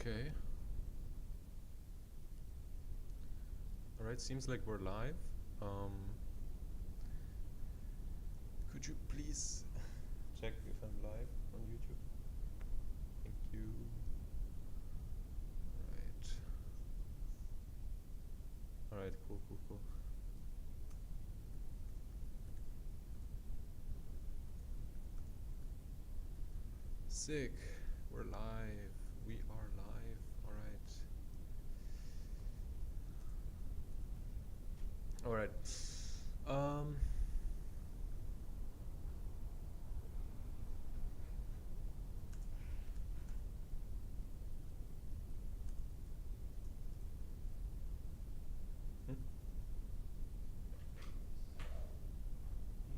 Okay. Alright, seems like we're live. Could you please check if I'm live on YouTube? Thank you. Alright, cool. Sick. We're live. We are live. Alright. Here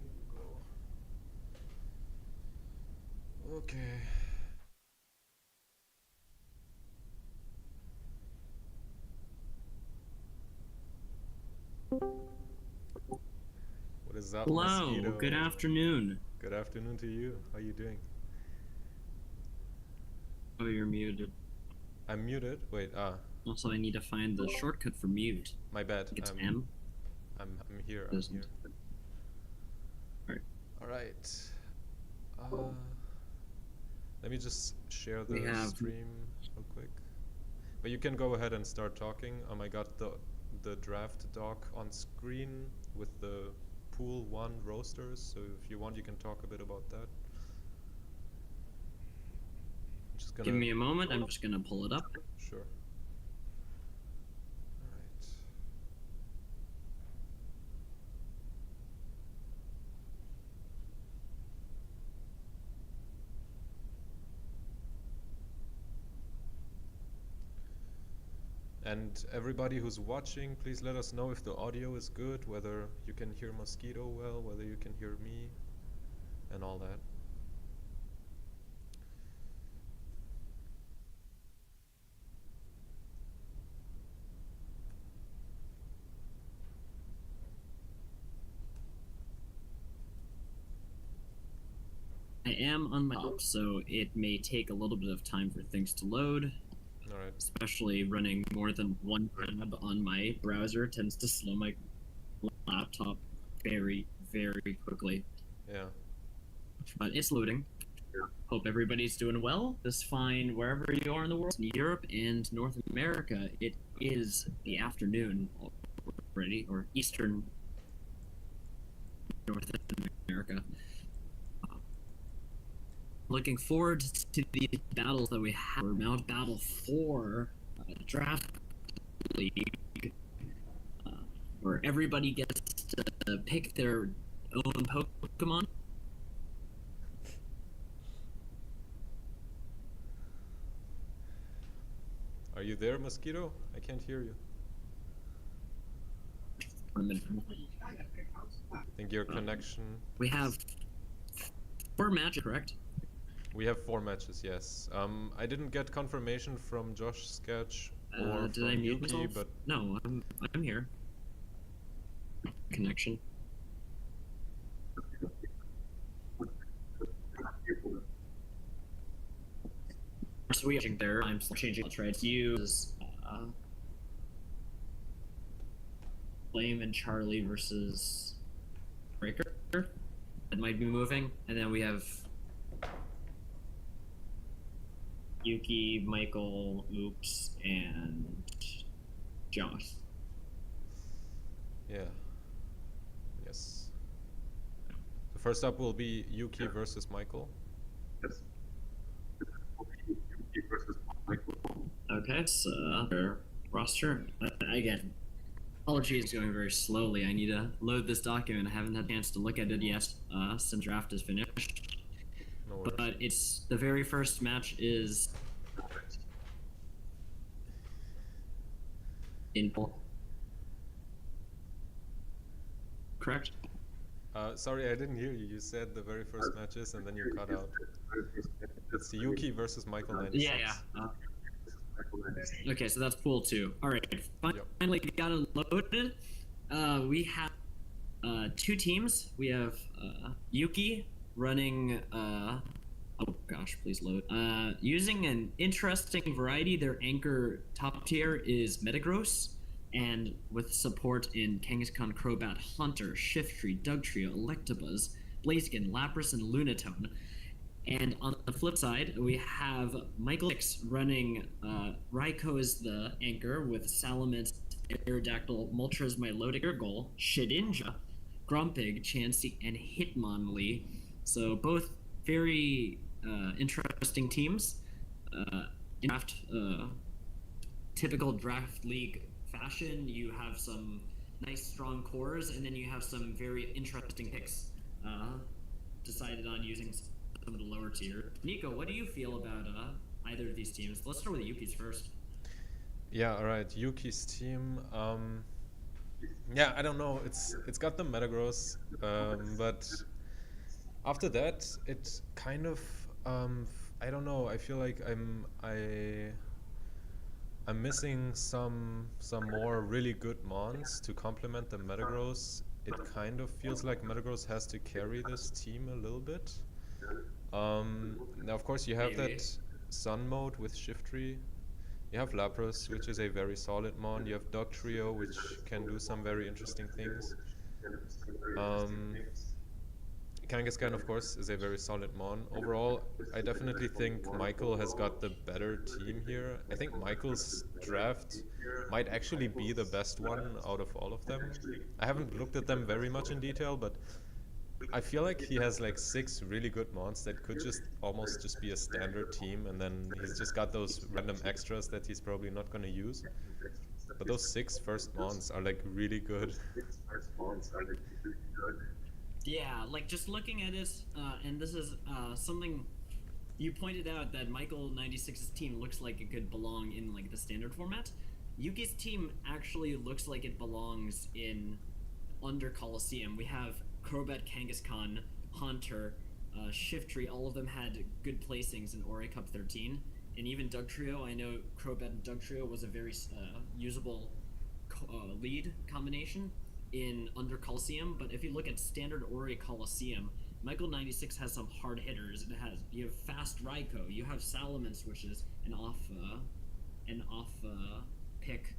we go. Okay. What is up, Hello, Mosquito? good afternoon. Good afternoon to you. How you doing? Oh, you're muted. I'm muted. Wait, Also, I need to find the shortcut for mute. my bad. It's M. I'm here. Alright. Let me just share the stream real quick. But you can go ahead and start talking. I got the draft doc on screen with the pool 1 roasters, so if you want you can talk a bit about that. I'm just gonna... Give me a moment, I'm just gonna pull it up. Sure. Alright. And everybody who's watching, please let us know if the audio is good, whether you can hear Mosquito well, whether you can hear me, and all that. I am on my laptop, so it may take a little bit of time for things to load. Alright. Especially running more than one tab on my browser tends to slow my laptop very, very quickly. Yeah. But it's loading. Hope everybody's doing well. This fine wherever you are in the world. In Europe and North America, it is the afternoon already, or Eastern North America. Looking forward to the battles that we have. We're now at Battle 4, Draft League, where everybody gets to pick their own Pokemon. Are you there, Mosquito? I can't hear you. I think your connection... We have 4 matches, correct? We have 4 matches, yes. I didn't get confirmation from JoshSketch or did from I mute Yuki, myself? but... No, I'm here. Connection. So we are there. I'm changing. I'll try to use Flame and Charlie versus Breaker. That might be moving, and then we have Yuki, Michael, Oops, and Josh. Yeah. Yes. So first up will be Yuki versus Michael. Yes. Yuki versus Michael. Okay, so roster again. Apologies, going very slowly. I need to load this document. I haven't had a chance to look at it yet since draft is finished. No worries. But it's the very first match is in correct? Sorry, I didn't hear you. You said the very first matches and then you cut out. It's Yuki versus Michael 96. Yeah. Okay, so that's pool 2. All right, finally got it loaded. We have 2 teams. We have Yuki running Oh gosh, please load. Using an interesting variety, their anchor top tier is Metagross, and with support in Kangaskhan, Crobat, Hunter, Shiftry, Dugtrio, Electabuzz, Blaziken, Lapras, and Lunatone. And on the flip side, we have Michael 6 running Raikou as the anchor with Salamence, Aerodactyl, Moltres, Milotic, Urgol, Shedinja, Grumpig, Chansey, and Hitmonlee. So both very interesting teams. In draft, typical draft league fashion, you have some nice strong cores, and then you have some very interesting picks decided on using some of the lower tier. Nnico, what do you feel about either of these teams? Let's start with Yuki's first. Yeah, all right. Yuki's team. Yeah, I don't know. It's got the Metagross, but after that, it kind of I don't know. I feel like I'm missing some more really good mons to complement the Metagross. It kind of feels like Metagross has to carry this team a little bit. Now, of course, you have that Sun mode with Shiftry. You have Lapras, which is a very solid mon. You have Dugtrio, which can do some very interesting things. Kangaskhan, of course, is a very solid mon. Overall, I definitely think Michael has got the better team here. I think Michael's draft might actually be the best one out of all of them. I haven't looked at them very much in detail, but I feel like he has like 6 really good mons that could just almost just be a standard team, and then he's just got those random extras that he's probably not going to use. But those 6 first mons are like really good. Yeah, like just looking at it, and this is something you pointed out, that Michael 96's team looks like it could belong in like the standard format. Yuki's team actually looks like it belongs in Orre Colosseum. We have Crobat, Kangaskhan, Hunter, Shiftry. All of them had good placings in Orre Cup 13, and even Dugtrio. I know Crobat and Dugtrio was a very usable lead combination in Orre Colosseum, but if you look at standard Orre Colosseum, Michael 96 has some hard hitters. You have fast Raikou, you have Salamence, which is an off pick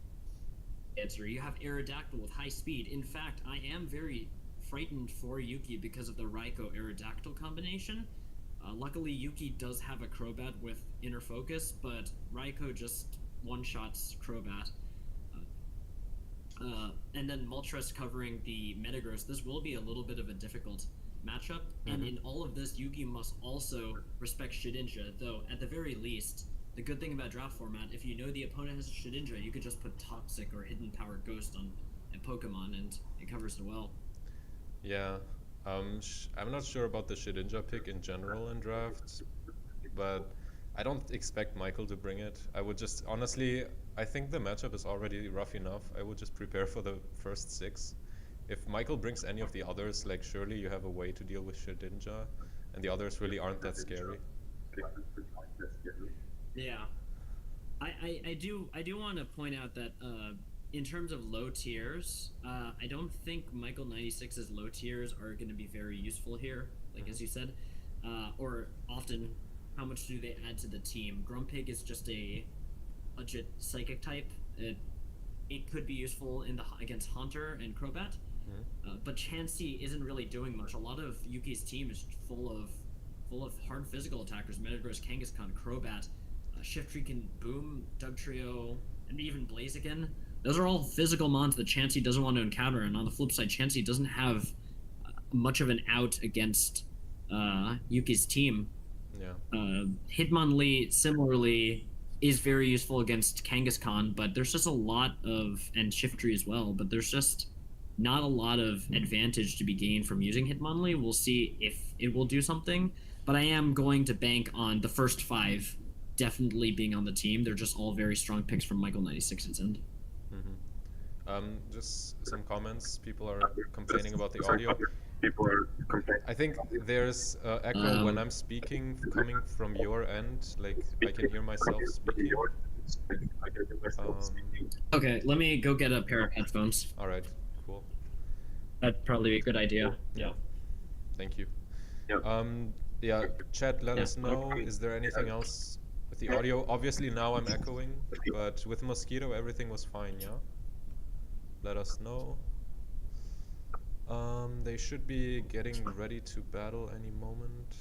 answer. You have Aerodactyl with high speed. In fact, I am very frightened for Yuki because of the Raikou Aerodactyl combination. Luckily, Yuki does have a Crobat with Inner Focus, but Raikou just one-shots Crobat. And then Moltres covering the Metagross. This will be a little bit of a difficult matchup, and in all of this, Yuki must also respect Shedinja, though at the very least, the good thing about draft format, if you know the opponent has a Shedinja, you could just put Toxic or Hidden Power Ghost on a Pokemon, and it covers it well. Yeah, I'm not sure about the Shedinja pick in general in drafts, but I don't expect Michael to bring it. I would just, honestly, I think the matchup is already rough enough. I would just prepare for the first 6. If Michael brings any of the others, like surely you have a way to deal with Shedinja, and the others really aren't that scary. Yeah, I do want to point out that in terms of low tiers, I don't think Michael 96's low tiers are going to be very useful here, like as you said, or often. How much do they add to the team? Grumpig is just a legit psychic type. It could be useful against Hunter and Crobat, but Chansey isn't really doing much. A lot of Yuki's team is full of hard physical attackers. Metagross, Kangaskhan, Crobat, Shiftry can boom, Dugtrio, and even Blaziken. Those are all physical mons that Chansey doesn't want to encounter. And on the flip side, Chansey doesn't have much of an out against Yuki's team. Yeah. Hitmonlee similarly is very useful against Kangaskhan, but there's just a lot of, and Shiftry as well, but there's just not a lot of advantage to be gained from using Hitmonlee. We'll see if it will do something, but I am going to bank on the first 5 definitely being on the team. They're just all very strong picks from Michael 96's end. Just some comments. People are complaining about the audio. I think there's echo when I'm speaking coming from your end. Like I can hear myself speaking. Okay, let me go get a pair of headphones. All right, cool. That'd probably be a good idea. Yeah. Thank you. Yeah, chat, let us know. Is there anything else with the audio? Obviously now I'm echoing, but with Mosquito everything was fine, yeah? Let us know. They should be getting ready to battle any moment.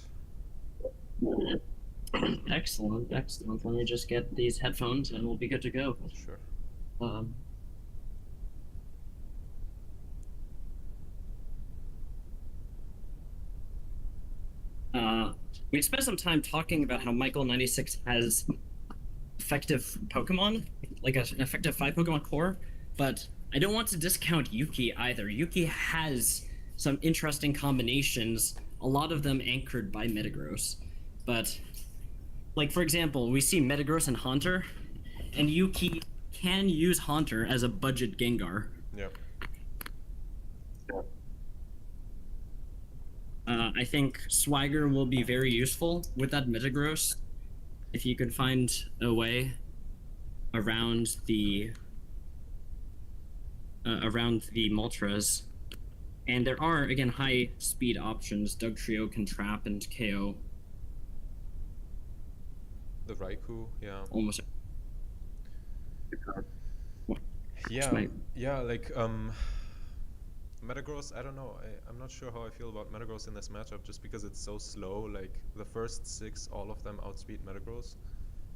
Excellent, excellent. Let me just get these headphones and we'll be good to go. Sure. We spent some time talking about how Michael 96 has effective Pokemon, like an effective 5 Pokemon core, but I don't want to discount Yuki either. Yuki has some interesting combinations, a lot of them anchored by Metagross. But, like, for example, we see Metagross and Haunter, and Yuki can use Haunter as a budget Gengar. Yeah. I think Swagger will be very useful with that Metagross if you could find a way around the Moltres. And there are, again, high speed options. Dugtrio can trap and KO. The Raikou, yeah. Almost. Yeah, like, Metagross, I don't know. I'm not sure how I feel about Metagross in this matchup just because it's so slow. Like, the first 6, all of them outspeed Metagross.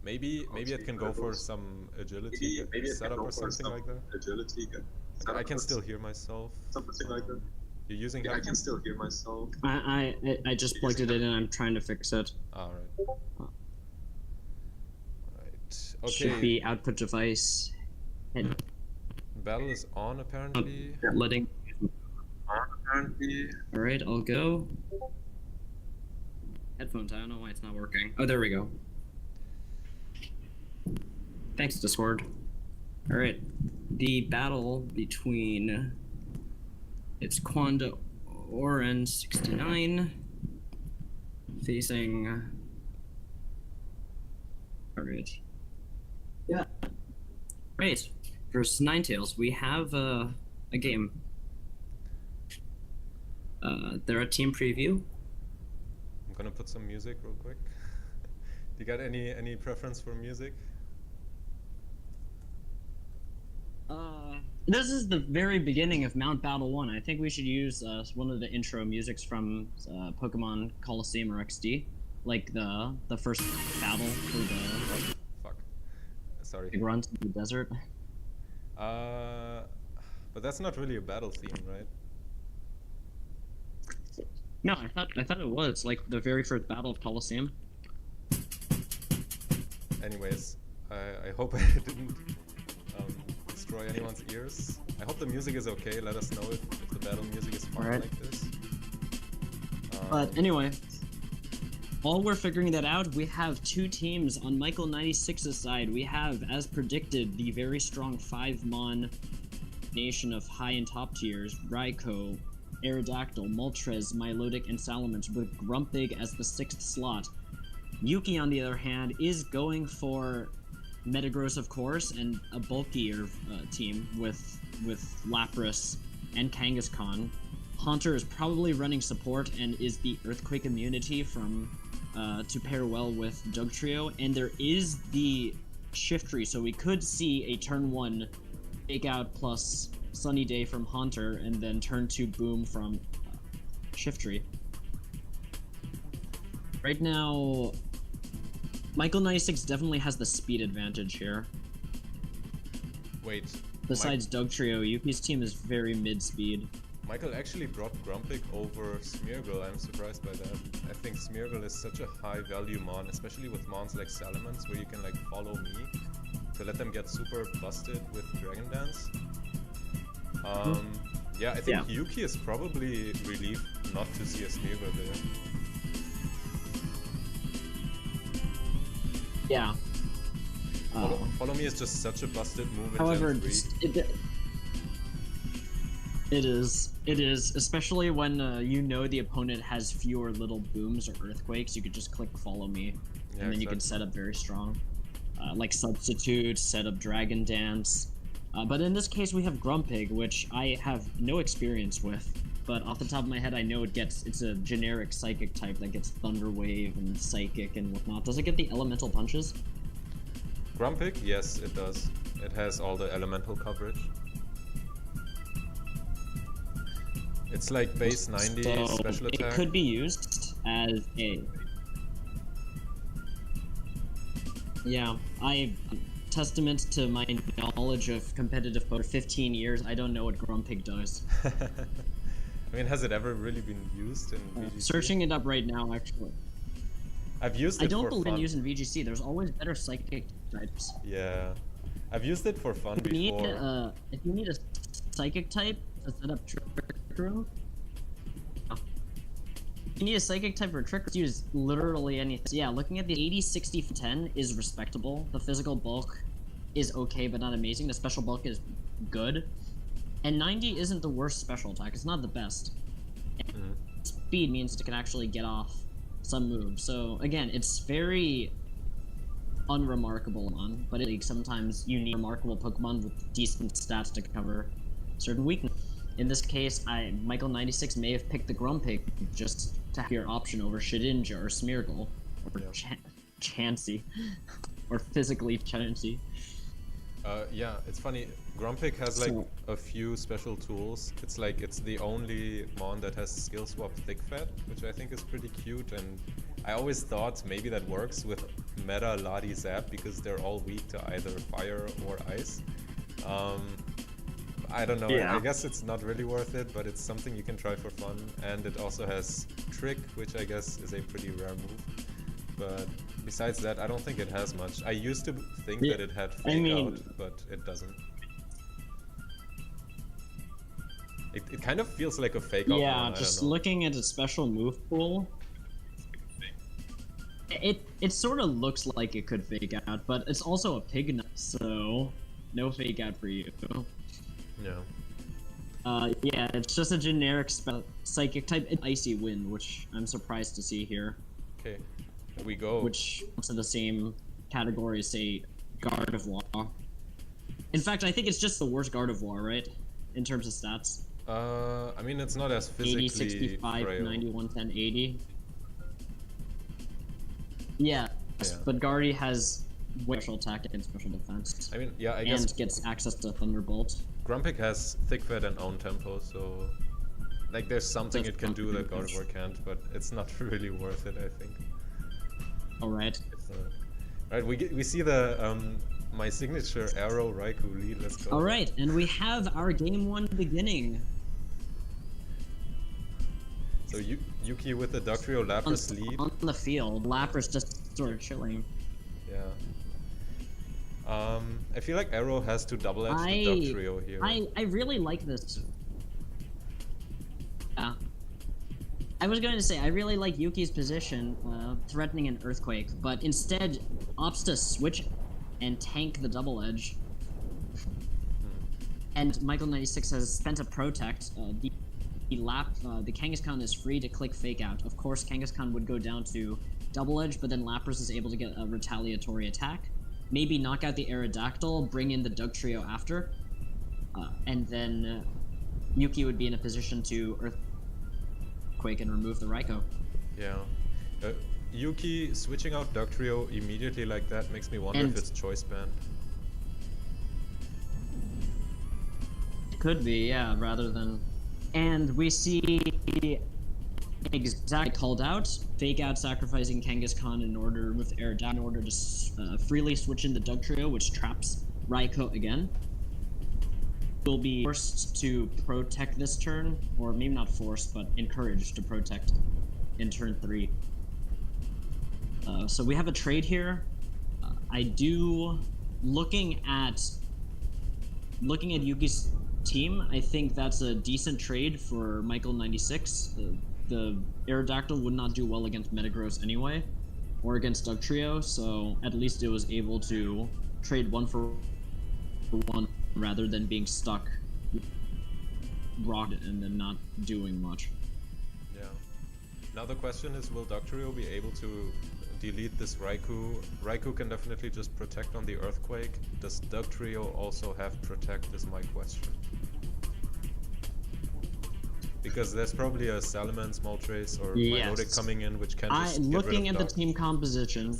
Maybe it can go for some agility setup or something like that. I can still hear myself. Something like that. You're using I can still hear myself. I just plugged it in and I'm trying to fix it. Alright. Right. Okay. Should be output device. And battle is on apparently. letting. Alright, I'll go. Headphones, I don't know why it's not working. Oh, there we go. Thanks, Discord. Alright. The battle between... It's Quanda Oren 69 facing... Alright. Yeah. Right. Versus Ninetales, we have a game. They're a team preview. I'm gonna put some music real quick. Do you got any preference for music? This is the very beginning of Mount Battle 1. I think we should use one of the intro musics from Pokemon Colosseum or XD. Like the first battle for the... Fuck. Sorry. Big run to the desert. But that's not really a battle theme, right? No, I thought it was like the very first battle of Colosseum. Anyways, I hope I didn't destroy anyone's ears. I hope the music is okay. Let us know if the battle music is fine like this. But anyway, while we're figuring that out, we have 2 teams on Michael 96's side. We have, as predicted, the very strong 5-mon nation of high and top tiers: Raikou, Aerodactyl, Moltres, Milotic, and Salamence, with Grumpig as the 6th slot. Yuki, on the other hand, is going for Metagross, of course, and a bulkier team with Lapras and Kangaskhan. Haunter is probably running support and is the Earthquake immunity from to pair well with Dugtrio, and there is the Shiftry, so we could see a turn 1 Fake Out plus Sunny Day from Haunter, and then turn 2 Boom from Shiftry. Right now, Michael 96 definitely has the speed advantage here. Wait. Besides Dugtrio, Yuki's team is very mid-speed. Michael actually dropped Grumpig over Smeargle. I'm surprised by that. I think Smeargle is such a high-value mon, especially with mons like Salamence, where you can like follow me to let them get super busted with Dragon Dance. Yeah, I think Yuki is probably relieved not to see a Smeargle there. Yeah. Follow me is just such a busted move in However, Gen 3. it is, especially when you know the opponent has fewer little booms or earthquakes. You could just click follow me, and then you can set up very strong, like substitute, set up Dragon Dance. But in this case, we have Grumpig, which I have no experience with. but off the top of my head, I know it's a generic psychic type that gets Thunder Wave and Psychic and whatnot. Does it get the elemental punches? Grumpig? Yes, it does. It has all the elemental coverage. It's like base 90 so special attack. It could be used as a... Yeah, testament to my knowledge of competitive poker. 15 years, I don't know what Grumpig does. I mean, has it ever really been used in VGC? Searching it up right now, actually. I've used it I don't for believe fun. in using VGC. There's always better psychic types. Yeah, I've used it for fun If you before. if you need a psychic type to set up Trick Room, you need a psychic type for Trick Room, use literally anything. So yeah, looking at the 80, 60, 10 is respectable. The physical bulk is okay, but not amazing. The special bulk is good. And 90 isn't the worst special attack. It's not the best. And speed means it can actually get off some moves. So again, it's very unremarkable on, but sometimes you need remarkable Pokemon with decent stats to cover certain weaknesses. In this case, Michael 96 may have picked the Grumpig just to have your option over Shedinja or Smeargle or Chansey or physically Chansey. Yeah, it's funny. Grumpig has like a few special tools. It's like it's the only mon that has skill swap Thick Fat, which I think is pretty cute. And I always thought maybe that works with meta Ladi Zap because they're all weak to either fire or ice. I don't know. Yeah. I guess it's not really worth it, but it's something you can try for fun. And it also has Trick, which I guess is a pretty rare move. But besides that, I don't think it has much. I used to think that it had Fake Out, but it doesn't. It kind of feels like a Fake Out. Yeah, just looking at a special move pool, it sort of looks like it could Fake Out, but it's also a Pignut, so no Fake Out for you. Yeah. Yeah, it's just a generic psychic type. It's Icy Wind, which I'm surprised to see here. Okay. Here we go. Which comes to the same category as, say, Gardevoir. In fact, I think it's just the worst Gardevoir, right? In terms of stats. I mean, it's not as physically 80, 65, frail. 91, 10, 80. Yeah, but Guardy has special attack and special defense. I mean, yeah, I guess... And gets access to Thunderbolt. Grumpig has Thick Fat and own tempo, so... Like, there's something it can do that Gardevoir can't, but it's not really worth it, I think. Alright. Alright, we see the, my signature Arrow Raikou lead, let's go. Alright, and we have our game 1 beginning. So Yuki with the Dugtrio Lapras lead. On the field, Lapras just sort of chilling. Yeah. I feel like Arrow has to double edge the Dugtrio here. I really like this. Yeah. I was going to say, I really like Yuki's position, threatening an Earthquake, but instead opts to switch and tank the double edge. And Michael 96 has spent a Protect. The Kangaskhan is free to click Fake Out. Of course, Kangaskhan would go down to double edge, but then Lapras is able to get a retaliatory attack. Maybe knock out the Aerodactyl, bring in the Dugtrio after, and then Yuki would be in a position to Earthquake and remove the Raikou. Yeah. Yuki switching out Dugtrio immediately like that makes me wonder if it's choice banned. Could be, yeah, rather than... And we see exactly called out, Fake Out sacrificing Kangaskhan in order to remove the Aerodactyl, in order to freely switch in the Dugtrio, which traps Raikou again. Will be forced to protect this turn, or maybe not forced, but encouraged to protect in turn 3. So we have a trade here. Looking at Yuki's team, I think that's a decent trade for Michael 96. The Aerodactyl would not do well against Metagross anyway, or against Dugtrio, so at least it was able to trade 1 for 1 rather than being stuck rocked and then not doing much. Yeah. Now the question is, will Dugtrio be able to delete this Raikou? Raikou can definitely just protect on the Earthquake. Does Dugtrio also have protect is my question. Because there's probably a Salamence, Moltres, or Yes. Milotic coming in, which can just get Looking rid at of the team composition.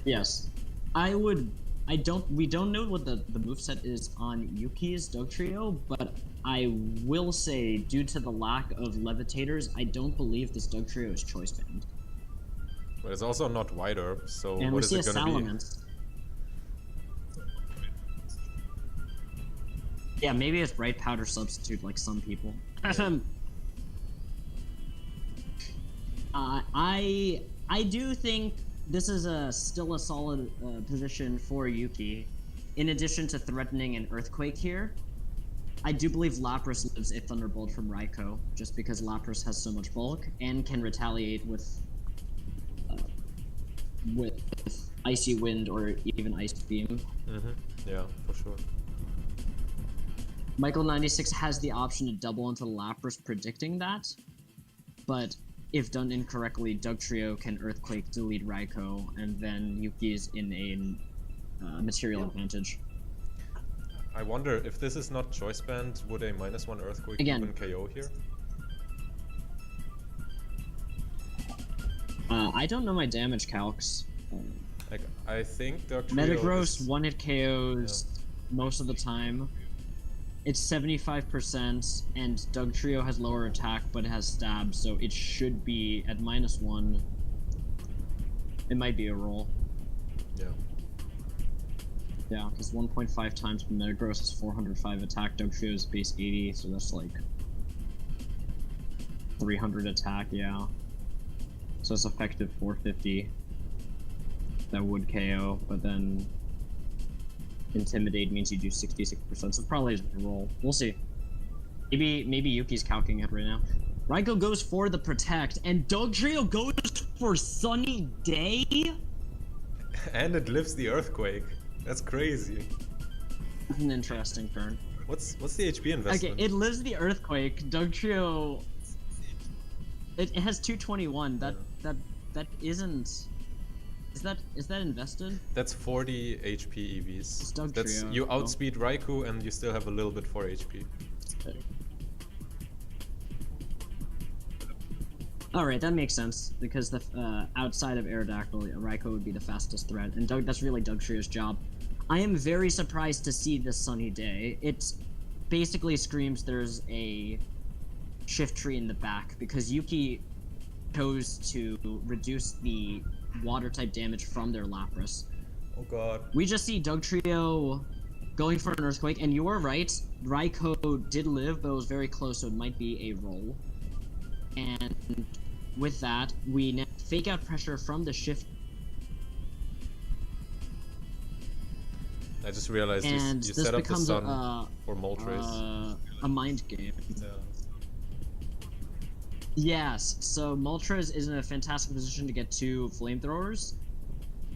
Yes. We don't know what the moveset is on Yuki's Dugtrio, but I will say, due to the lack of levitators, I don't believe this Dugtrio is choice banned. But it's also not White Herb, so And what we is see a it gonna be? Salamence. Yeah, maybe it's Bright Powder Substitute like some people. I do think this is still a solid position for Yuki. In addition to threatening an Earthquake here, I do believe Lapras lives a Thunderbolt from Raikou, just because Lapras has so much bulk and can retaliate with Icy Wind or even Ice Beam. Yeah, for sure. Michael96 has the option to double into Lapras, predicting that, but if done incorrectly, Dugtrio can Earthquake delete Raikou, and then Yuki's in a material advantage. I wonder if this is not choice banned, would a -1 Earthquake Again, even KO here? I don't know my damage calcs. Like, I think Dugtrio Metagross is... one-hit KOs most of the time. It's 75%, and Dugtrio has lower attack, but it has stab, so it should be at -1. It might be a roll. Yeah. Yeah, because 1.5 times Metagross is 405 attack, Dugtrio is base 80, so that's like 300 attack, yeah. So it's effective 450. That would KO, but then Intimidate means you do 66%, so probably isn't a roll. We'll see. Maybe Yuki's calculating it right now. Raikou goes for the Protect, and Dugtrio goes for Sunny Day? And it lives the Earthquake. That's crazy. That's an interesting turn. What's the HP investment? Okay, it lives the Earthquake. Dugtrio... It has 221. That isn't... Is that invested? That's 40 HP EVs. It's Dugtrio. That's you outspeed Raikou and you still have a little bit for HP. Okay. Alright, that makes sense, because the outside of Aerodactyl, Raikou would be the fastest threat, and that's really Dugtrio's job. I am very surprised to see this Sunny Day. It basically screams there's a shift tree in the back, because Yuki chose to reduce the water-type damage from their Lapras. Oh god. We just see Dugtrio going for an Earthquake, and you are right, Raikou did live, but it was very close, so it might be a roll. And with that, we fake out pressure from the shift. I just realized And you this set up the becomes sun for Moltres. a mind game. Yeah. Yes, so Moltres is in a fantastic position to get 2 flamethrowers.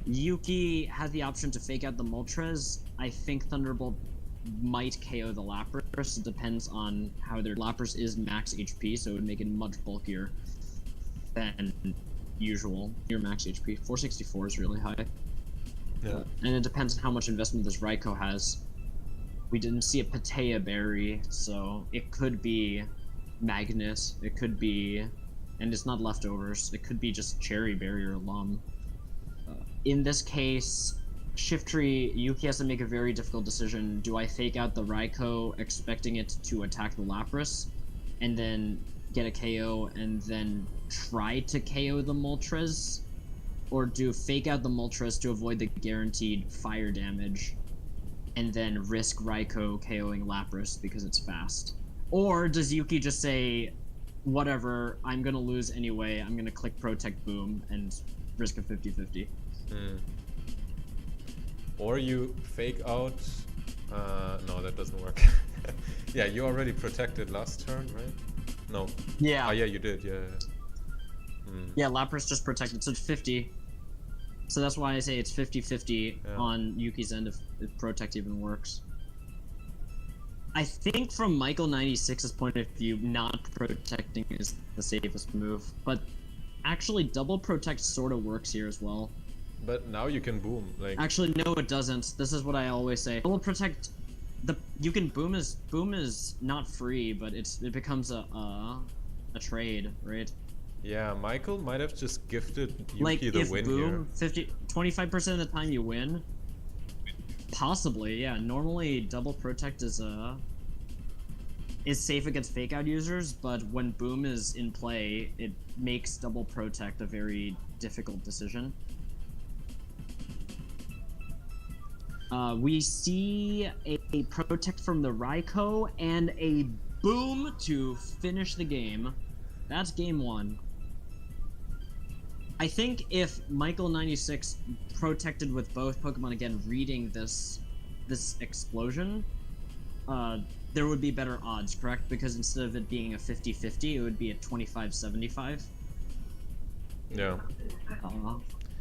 Yuki has the option to fake out the Moltres. I think Thunderbolt might KO the Lapras. It depends on how their Lapras is max HP, so it would make it much bulkier than usual. Your max HP. 464 is really high. Yeah. And it depends on how much investment this Raikou has. We didn't see a Patea Berry, so it could be Magnus, it could be, and it's not leftovers, it could be just Cherry Berry or Lum. In this case, Shift Tree, Yuki has to make a very difficult decision. Do I fake out the Raikou, expecting it to attack the Lapras, and then get a KO, and then try to KO the Moltres? Or do fake out the Moltres to avoid the guaranteed fire damage, and then risk Raikou KOing Lapras because it's fast? Or does Yuki just say, whatever, I'm gonna lose anyway, I'm gonna click Protect Boom and risk a 50-50? Or you fake out... no, that doesn't work. Yeah, you already protected last turn, right? No. Yeah. Oh yeah, you did, yeah. Yeah, Lapras just protected, so it's 50. So that's why I say it's 50-50 on Yuki's end if Protect even works. I think from Michael96's point of view, not protecting is the safest move, but actually double protect sort of works here as well. But now you can boom, like... Actually, no it doesn't. This is what I always say. Double protect you can boom is not free, but it becomes a trade, right? Yeah, Michael might have just gifted Yuki Like the if win boom here. 25% of the time you win. Possibly, yeah. Normally double protect is safe against fake out users, but when boom is in play, it makes double protect a very difficult decision. We see a protect from the Nnico and a boom to finish the game. That's game 1. I think if Michael96 protected with both Pokemon again reading this explosion, there would be better odds, correct? Because instead of it being a 50-50, it would be a 25-75. Yeah.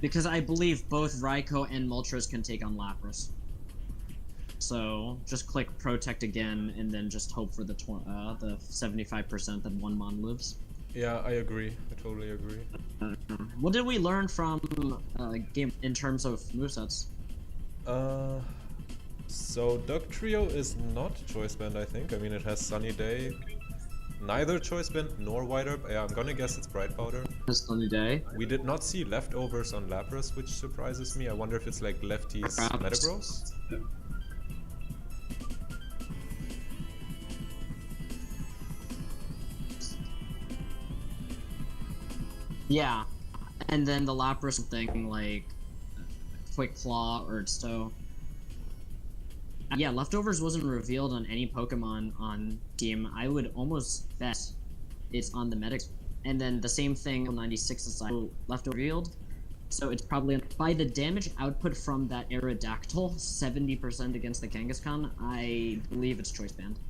Because I believe both Nnico and Moltres can take on Lapras. So just click protect again, and then just hope for the 75% that one mon lives. Yeah, I agree. I totally agree. What did we learn from game in terms of movesets? So Duck Trio is not choice band, I think. I mean, it has Sunny Day. Neither choice band nor White Herb. Yeah, I'm gonna guess it's Bright Powder. Sunny Day. We did not see leftovers on Lapras, which surprises me. I wonder if it's like Lefty's Metagross. Yeah, and then the Lapras thing like Quick Claw or Stow. Yeah, leftovers wasn't revealed on any Pokemon on Team. I would almost bet it's on the Medics. And then the same thing on 96 is left revealed. So it's probably by the damage output from that Aerodactyl, 70% against the Kangaskhan. I believe it's choice band.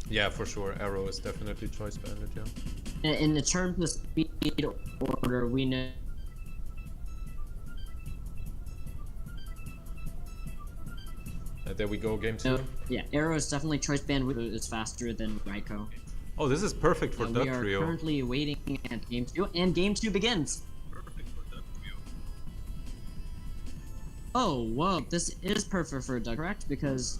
Yeah, for sure. Arrow is definitely choice banded, yeah. In the terms of speed order, we know. There we go, game 2. Yeah, Arrow is definitely choice band. It's faster than Nnico. Oh, this is perfect for Duck Trio. We are currently waiting at game 2, and game 2 begins. Oh, whoa! This is perfect for Duck, correct? Because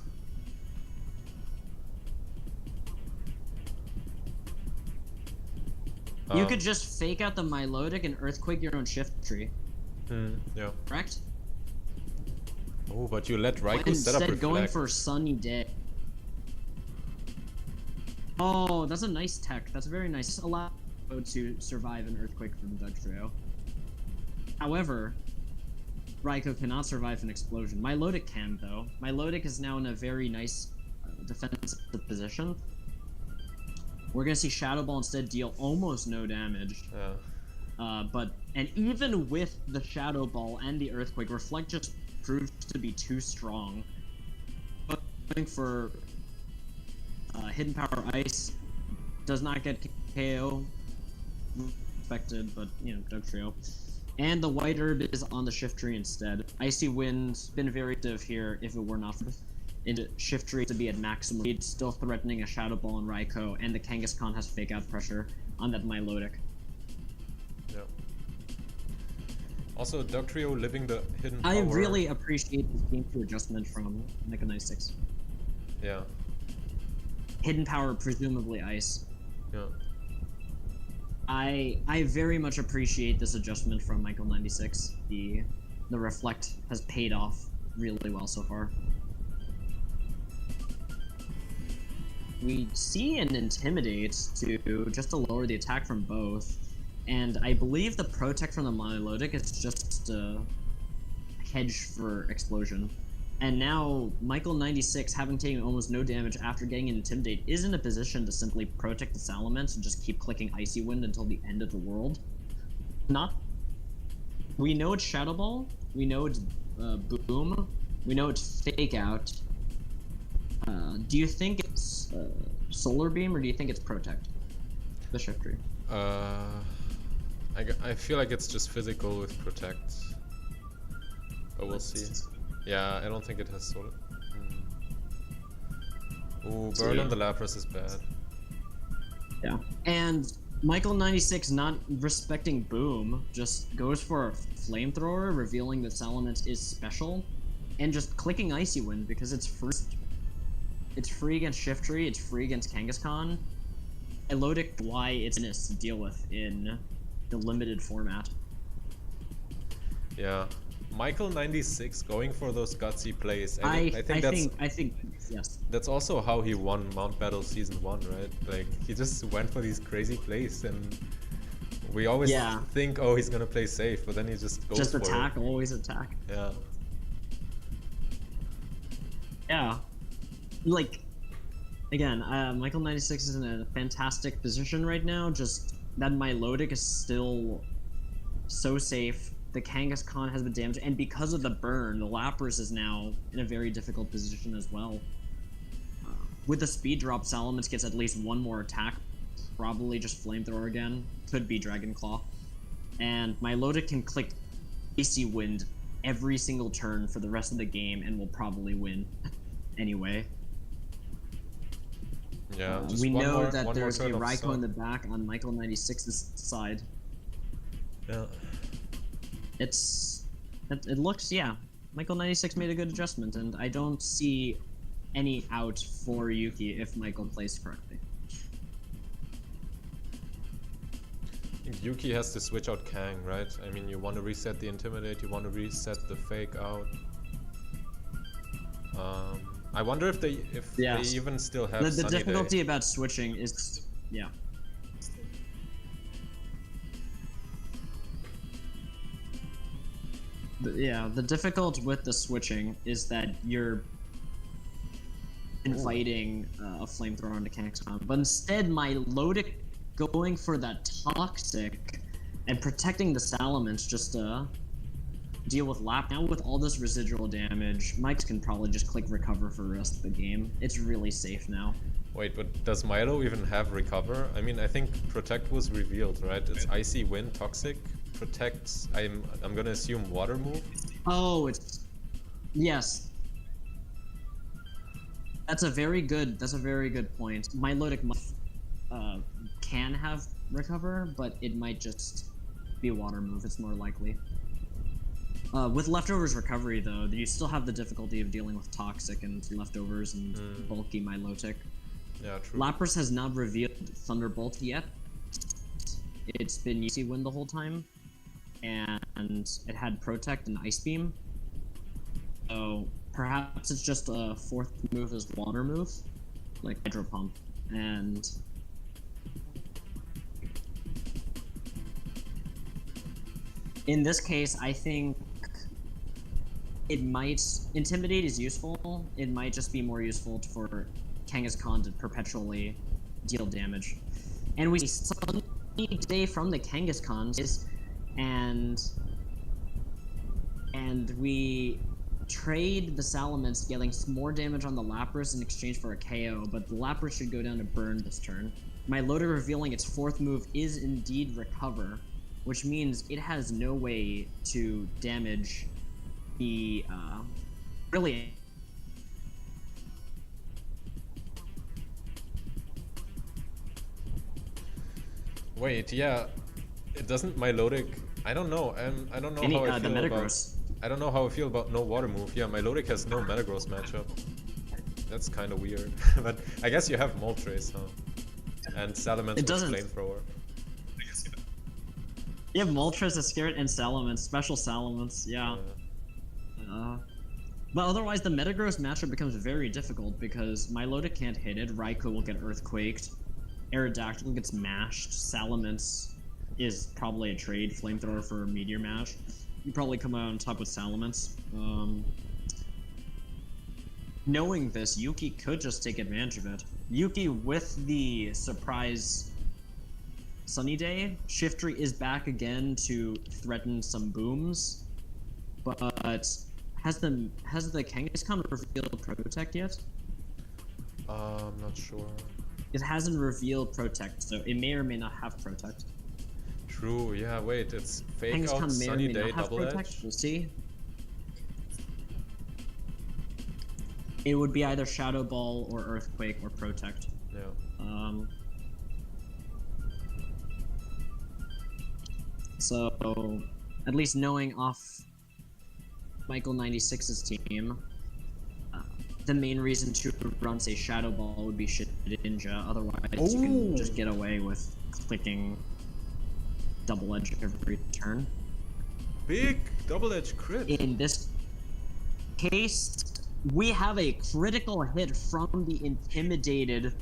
you could just fake out the Milotic and Earthquake your own Shift Tree. Yeah. Correct? Oh, but you let Raikou set up Reflect. Instead going for Sunny Day. Oh, that's a nice tech. That's very nice. Allow to survive an Earthquake from Duck Trio. However, Raikou cannot survive an explosion. Milotic can, though. Milotic is now in a very nice defensive position. We're gonna see Shadow Ball instead deal almost no damage. Yeah. And even with the Shadow Ball and the Earthquake, Reflect just proves to be too strong. Going for Hidden Power Ice does not get KO. Expected, but you know, Duck Trio. And the White Herb is on the Shift Tree instead. Icy Wind's been very active here if it were not for into Shift Tree to be at maximum speed, still threatening a Shadow Ball and Raikou, and the Kangaskhan has fake out pressure on that Milotic. Yeah. Also, Duck Trio living the hidden power. I really appreciate this game 2 adjustment from Nnico 96. Yeah. Hidden power, presumably ice. Yeah. I very much appreciate this adjustment from Michael 96. The Reflect has paid off really well so far. We see an Intimidate just to lower the attack from both, and I believe the Protect from the Milotic is just a hedge for Explosion. And now Michael 96, having taken almost no damage after getting an Intimidate, is in a position to simply Protect the Salamence and just keep clicking Icy Wind until the end of the world. We know it's Shadow Ball, we know it's Boom, we know it's Fake Out. Do you think it's Solar Beam, or do you think it's Protect? The Shift Tree. I feel like it's just physical with Protect. But we'll see. Yeah, I don't think it has Solar. Ooh, Burn on the Lapras is bad. Yeah. And Michael 96 not respecting Boom, just goes for a flamethrower, revealing that Salamence is special, and just clicking Icy Wind because it's first. It's free against Shiftry, it's free against Kangaskhan. Elodic why it's to deal with in the limited format. Yeah. Michael 96 going for those gutsy plays. I think yes. That's also how he won Mount Battle Season 1, right? Like, he just went for these crazy plays, and we always think, oh, he's gonna play safe, but then he just goes for attack, it. always attack. Yeah. Yeah. Like, again, Michael 96 is in a fantastic position right now, just that Milotic is still so safe. The Kangaskhan has been damaged, and because of the burn, the Lapras is now in a very difficult position as well. With the speed drop, Salamence gets at least one more attack, probably just Flamethrower again, could be Dragon Claw. And Milotic can click Icy Wind every single turn for the rest of the game and will probably win anyway. Yeah, we know that there's a Raikou in the back on Michael 96's side. Yeah. It looks, yeah. Michael 96 made a good adjustment, and I don't see any out for Yuki if Michael plays correctly. I think Yuki has to switch out Kang, right? I mean, you want to reset the Intimidate, you want to reset the Fake out. I wonder if they even still have the Sunny difficulty Day. about switching is, yeah. The difficult with the switching is that you're inviting a flamethrower onto Kangaskhan, but instead Milotic going for that Toxic and protecting the Salamence just to deal with Lap. Now with all this residual damage, Mike can probably just click Recover for the rest of the game. It's really safe now. Wait, but does Milo even have Recover? I mean, I think Protect was revealed, right? It's Icy Wind, Toxic, Protects, I'm gonna assume Water Move? Oh, yes. That's a very good point. Milotic can have Recover, but it might just be a Water Move, it's more likely. With Leftovers Recovery, though, you still have the difficulty of dealing with Toxic and Leftovers and bulky Milotic. Yeah, true. Lapras has not revealed Thunderbolt yet. It's been Icy Wind the whole time, and it had Protect and Ice Beam. So perhaps it's just a fourth move as Water Move, like Hydro Pump, and in this case, I think it might... Intimidate is useful. It might just be more useful for Kangaskhan to perpetually deal damage. And we Sunny Day from the Kangaskhan, and we trade the Salamence, getting more damage on the Lapras in exchange for a KO, but the Lapras should go down to burn this turn. Milotic revealing its fourth move is indeed Recover, which means it has no way to damage the, really... Wait, yeah, it doesn't Milotic... I don't know, I don't know how I feel about... I don't know how I feel about no Water Move. Yeah, Milotic has no Metagross matchup. That's kind of weird. But I guess you have Moltres, huh? And Salamence with Flamethrower. You have Moltres, a Spirit, and Salamence, special Salamence, yeah. But otherwise, the Metagross matchup becomes very difficult because Milotic can't hit it, Raikou will get Earthquaked, Aerodactyl gets mashed, Salamence is probably a trade, Flamethrower for Meteor Mash. You probably come out on top with Salamence. Knowing this, Yuki could just take advantage of it. Yuki with the surprise Sunny Day, Shiftry is back again to threaten some booms, but has the Kangaskhan revealed Protect yet? I'm not sure. It hasn't revealed Protect, so it may or may not have Protect. True, yeah, wait, it's Fake Kangaskhan out Sunny Day double Protect. edge? We'll see. It would be either Shadow Ball or Earthquake or Protect. Yeah. So, at least knowing off Michael 96's team, the main reason to run, say, Shadow Ball would be Ninja. Otherwise, you can just get away with clicking double edge every turn. Big double edge crit. In this case, we have a critical hit from the Intimidated.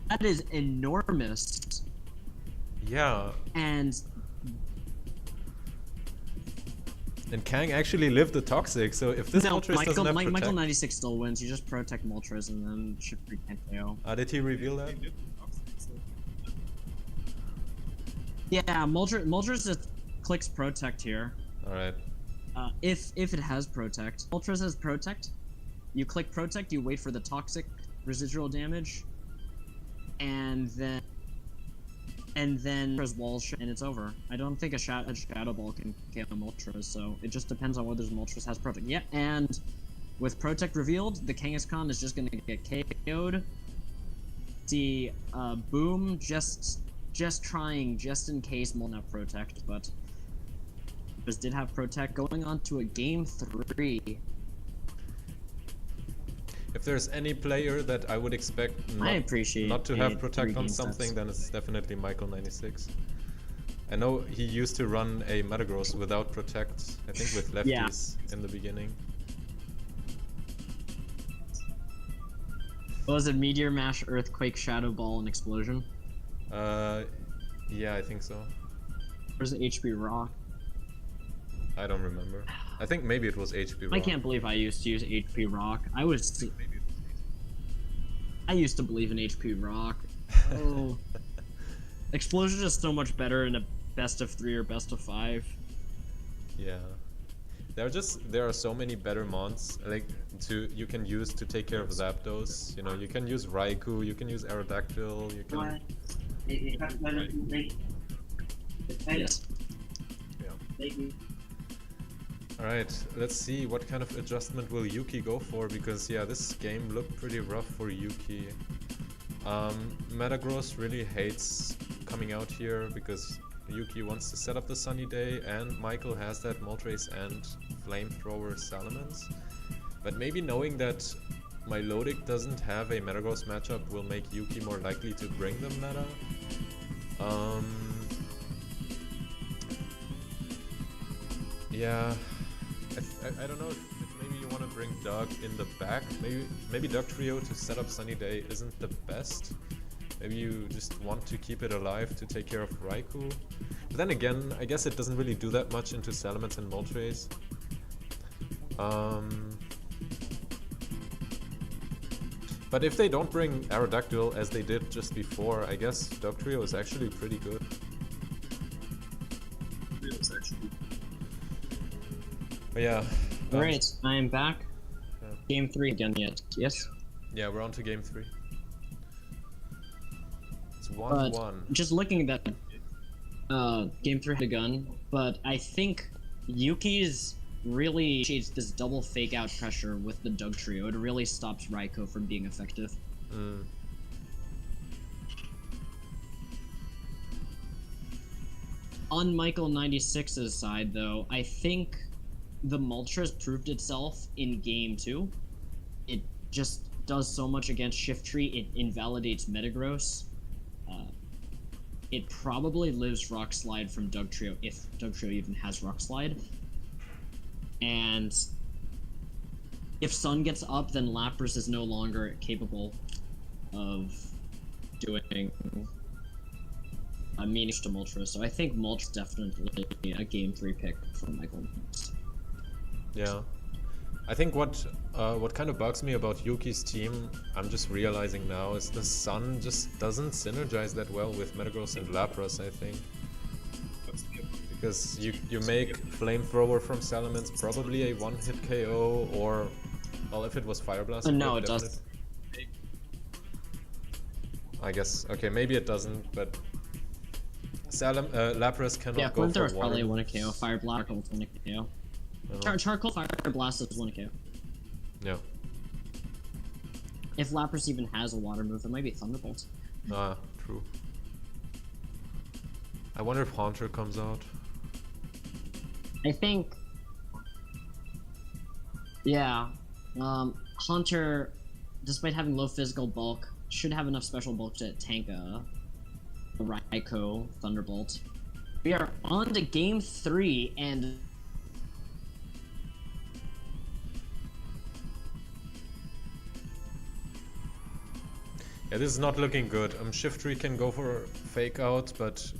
That is enormous. Yeah. And Kang actually lived the Toxic, so if this Moltres doesn't have Protect... Michael 96 still wins. You just protect Moltres and then should free KO. Did he reveal that? Yeah, Moltres just clicks Protect here. Alright. If it has Protect. Moltres has Protect. You click Protect, you wait for the Toxic residual damage, and then there's walls and it's over. I don't think a Shadow Ball can KO Moltres, so it just depends on whether Moltres has Protect. Yeah, and with Protect revealed, the Kangaskhan is just gonna get KO'd. See, Boom just trying just in case Moltres have Protect, but just did have Protect going on to a game 3. If there's any player that I would expect not to have Protect on something, then it's definitely Michael 96. I know he used to run a Metagross without Protect, I think with lefties in the beginning. What was it? Meteor Mash, Earthquake, Shadow Ball, and Explosion? Yeah, I think so. Where's the HP Rock? I don't remember. I think maybe it was HP Rock. I can't believe I used to use HP Rock. I used to believe in HP Rock. Oh. Explosion is so much better in a best of 3 or best of 5. Yeah. There are so many better mons you can use to take care of Zapdos. You know, you can use Raikou, you can use Aerodactyl, you can... Yes. Yeah. Alright, let's see what kind of adjustment will Yuki go for, because yeah, this game looked pretty rough for Yuki. Metagross really hates coming out here because Yuki wants to set up the Sunny Day, and Michael has that Moltres and Flamethrower Salamence. But maybe knowing that Milotic doesn't have a Metagross matchup will make Yuki more likely to bring the meta. Yeah, I don't know if maybe you want to bring Doug in the back. Maybe Doug Trio to set up Sunny Day isn't the best. Maybe you just want to keep it alive to take care of Raikou. But then again, I guess it doesn't really do that much into Salamence and Moltres. But if they don't bring Aerodactyl as they did just before, I guess Doug Trio is actually pretty good. But yeah. Alright, I am back. Yeah. Game 3 again yet, yes? Yeah, we're on to game 3. It's 1-1. Just looking at that, game 3 had a gun, but I think Yuki's really shades this double fake out pressure with the Doug Trio. It really stops Raikou from being effective. On Michael 96's side, though, I think the Moltres proved itself in game 2. It just does so much against Shift Tree, it invalidates Metagross. It probably lives Rock Slide from Doug Trio, if Doug Trio even has Rock Slide. And if Sun gets up, then Lapras is no longer capable of doing a meanish to Moltres. So I think Moltres definitely a game 3 pick for Michael. Yeah. I think what kind of bugs me about Yuki's team, I'm just realizing now, is the Sun just doesn't synergize that well with Metagross and Lapras, I think. Because you make Flamethrower from Salamence probably a one-hit KO, or, well, if it was Fire Blast... no, it doesn't. I guess, okay, maybe it doesn't, but... Lapras cannot go for Flamethrower water. is probably 1-KO, Fire Blast is 1-KO. Charcoal Fire Blast is 1-KO. Yeah. If Lapras even has a water move, it might be Thunderbolt. True. I wonder if Haunter comes out. I think, yeah, Haunter, despite having low physical bulk, should have enough special bulk to tank a Raikou Thunderbolt. We are on to game 3, and yeah, this is not looking good. Shiftry can go for fake out, but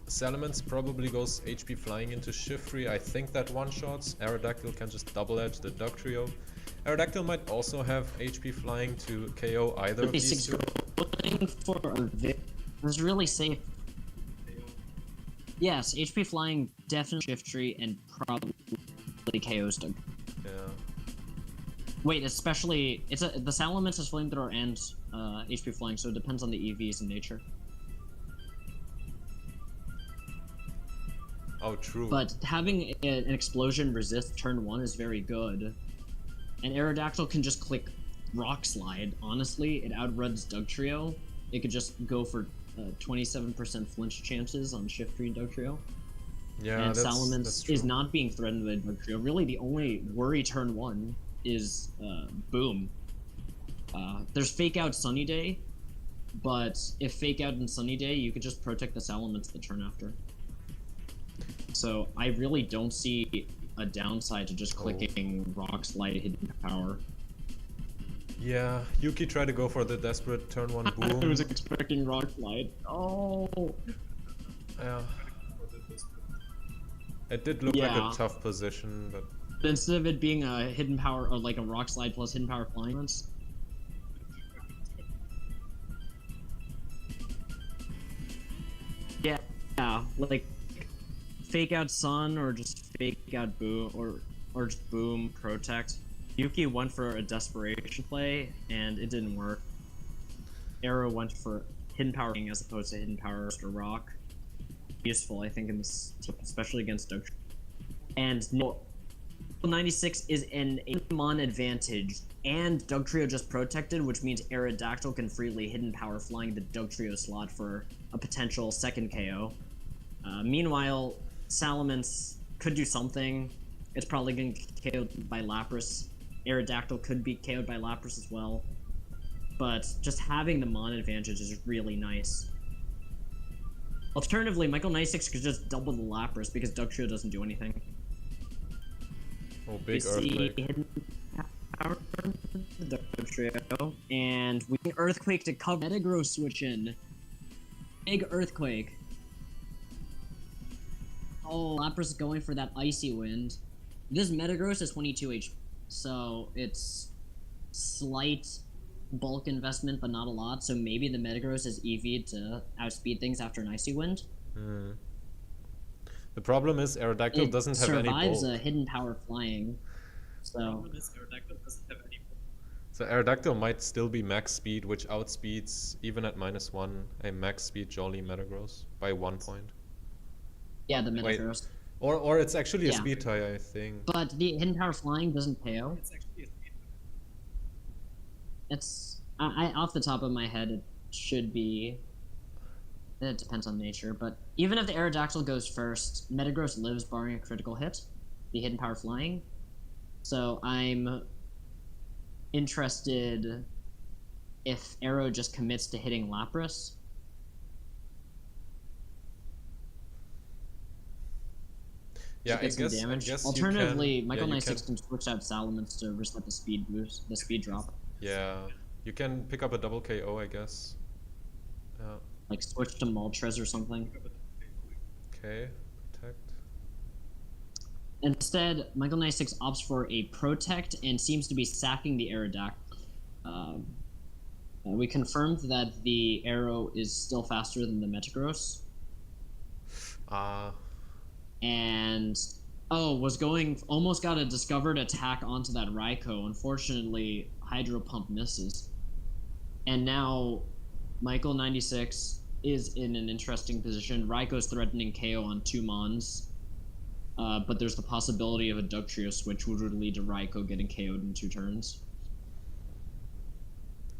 Salamence probably goes HP flying into Shiftry. I think that one-shots. Aerodactyl can just double-edge the Dugtrio. Aerodactyl might also have HP flying to KO either of these two. Going for a was really safe. Yes, HP flying definitely Shiftry and probably KO's Dug. Yeah. Wait, especially the Salamence is flamethrower and HP flying, so it depends on the EVs in nature. Oh, true. But having an explosion resist turn 1 is very good. And Aerodactyl can just click Rock Slide. Honestly, it outruns Dugtrio. It could just go for 27% flinch chances on Shiftry and Dugtrio. Yeah, and Salamence is not being threatened by Dugtrio. Really, the only worry turn 1 is Boom. There's Fake Out Sunny Day, but if Fake Out and Sunny Day, you could just protect the Salamence the turn after. So I really don't see a downside to just clicking Rock Slide Hidden Power. Yeah, Yuki tried to go for the desperate turn 1 boom. I was expecting Rock Slide. Oh. Yeah. It did look like a tough position, but instead of it being a Hidden Power or like a Rock Slide plus Hidden Power flying once. Yeah, like Fake Out Sun or just Fake Out Boom or just Boom Protect. Yuki went for a desperation play and it didn't work. Arrow went for Hidden Power as opposed to Hidden Power or Rock. Useful, I think, in this, especially against Dugtrio. And no, 96 is an 8-mon advantage, and Dugtrio just protected, which means Aerodactyl can freely Hidden Power flying the Dugtrio slot for a potential second KO. Meanwhile, Salamence could do something. It's probably going to get KO'd by Lapras. Aerodactyl could be KO'd by Lapras as well. But just having the Mon advantage is really nice. Alternatively, Michael 96 could just double the Lapras because Dugtrio doesn't do anything. Oh, big Earthquake. Hidden Power the Dugtrio. And we can Earthquake to cover Metagross switch in. Big Earthquake. Oh, Lapras is going for that Icy Wind. This Metagross is 22 HP, so it's slight bulk investment, but not a lot. So maybe the Metagross is EV'd to outspeed things after an Icy Wind. The problem is Aerodactyl doesn't have any bulk. Survives a Hidden Power flying, so... So Aerodactyl might still be max speed, which outspeeds, even at -1, a max speed Jolly Metagross by 1 point. Yeah, the Metagross. Or it's actually a speed tie, I think. But the Hidden Power flying doesn't KO. It's actually a speed tie. It's... I off the top of my head, it should be... It depends on nature, but even if the Aerodactyl goes first, Metagross lives barring a critical hit, the Hidden Power flying. So I'm interested if Arrow just commits to hitting Lapras. Yeah, I guess alternatively, Michael 96 can switch out Salamence to reset the speed boost, the speed drop. Yeah, you can pick up a double KO, I guess. Yeah. Like switch to Moltres or something. Okay, protect. Instead, Michael 96 opts for a protect and seems to be sacking the Aerodactyl. We confirmed that the Arrow is still faster than the Metagross. And almost got a discovered attack onto that Raikou. Unfortunately, Hydro Pump misses. And now Michael 96 is in an interesting position. Raikou's threatening KO on 2 Mons. But there's the possibility of a Dugtrio switch, which would lead to Raikou getting KO'd in 2 turns.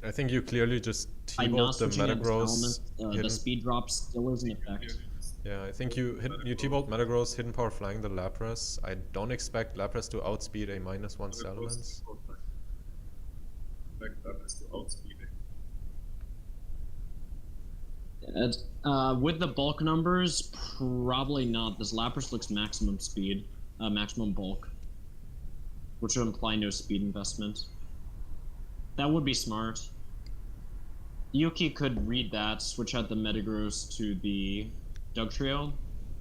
I think you clearly just T-bolt the Metagross. The speed drop still is in effect. Yeah, I think you T-Bolt Metagross, Hidden Power flying the Lapras. I don't expect Lapras to outspeed a -1 Salamence. Like Lapras to outspeed it. With the bulk numbers, probably not. This Lapras looks maximum speed, maximum bulk, which would imply no speed investment. That would be smart. Yuki could read that, switch out the Metagross to the Dugtrio,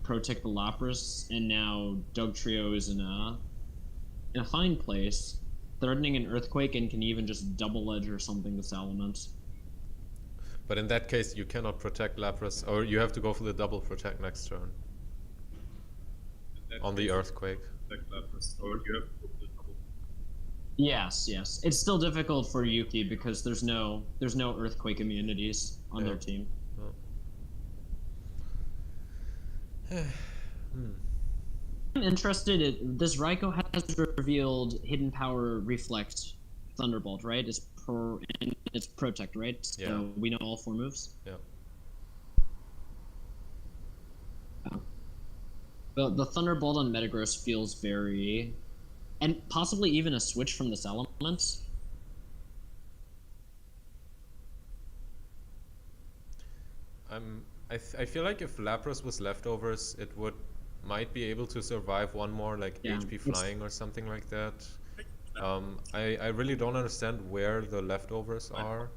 protect the Lapras, and now Dugtrio is in a fine place, threatening an Earthquake and can even just double edge or something this element. But in that case, you cannot protect Lapras, or you have to go for the double protect next turn. On the Earthquake. Protect Lapras, or you have to go for the double. Yes, yes. It's still difficult for Yuki because there's no Earthquake immunities on their team. I'm interested in this. Raikou has revealed Hidden Power Reflect Thunderbolt, right? And it's Protect, right? So yeah. We know all 4 moves. Yeah. The Thunderbolt on Metagross feels very, and possibly even a switch from this element. I feel like if Lapras was leftovers, it might be able to survive one more like HP flying or something like that. I really don't understand where the leftovers are.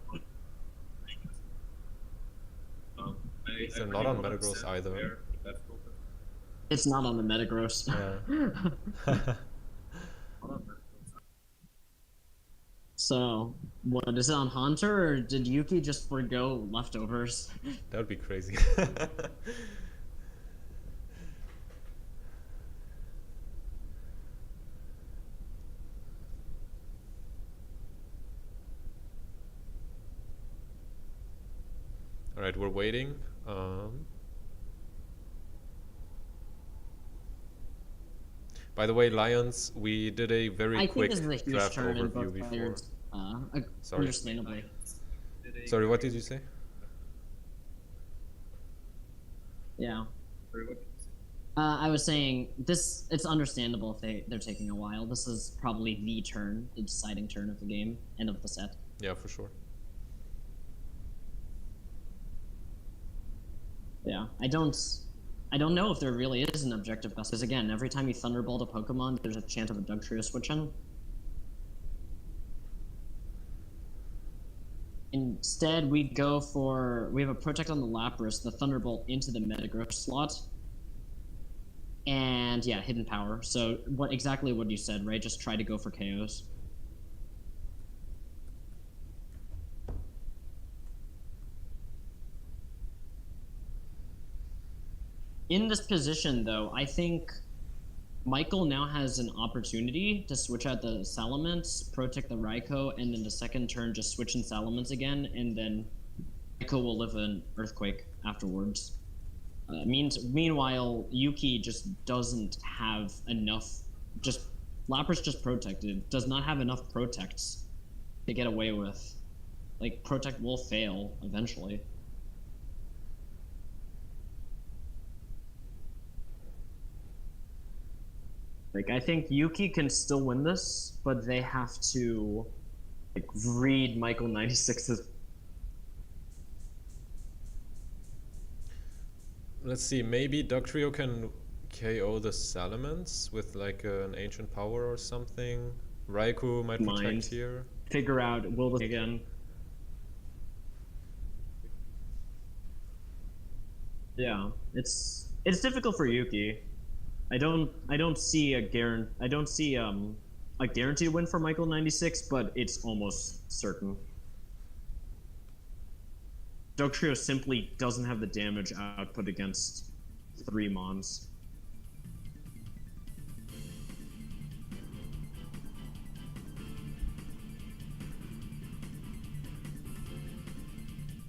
They're not on Metagross either. It's not on the Metagross. Yeah. So, what is it on Haunter, or did Yuki just forgo leftovers? That would be crazy. Alright, we're waiting. By the way, Lions, we did a very quick draft overview before. Sorry. Understandably. Sorry, what did you say? Yeah. I was saying it's understandable if they're taking a while. This is probably the deciding turn of the game and of the set. Yeah, for sure. Yeah, I don't know if there really is an objective best, because again, every time you Thunderbolt a Pokemon, there's a chance of a Dugtrio switch in. Instead, we have a Protect on the Lapras, the Thunderbolt into the Metagross slot, and yeah, Hidden Power. So exactly what you said, right? Just try to go for KOs. In this position, though, I think Michael now has an opportunity to switch out the Salamence, protect the Raikou, and then the second turn just switch in Salamence again, and then Raikou will live an Earthquake afterwards. Meanwhile, Yuki just doesn't have enough. Lapras just protected, does not have enough protects to get away with. Like, Protect will fail eventually. Like, I think Yuki can still win this, but they have to, like, read Michael 96's. Let's see, maybe Dugtrio can KO the Salamence with, like, an Ancient Power or something. Raikou might protect here. Figure out, will this again. Yeah, it's difficult for Yuki. I don't see a guaranteed win for Michael 96, but it's almost certain. Dugtrio simply doesn't have the damage output against 3 Mons.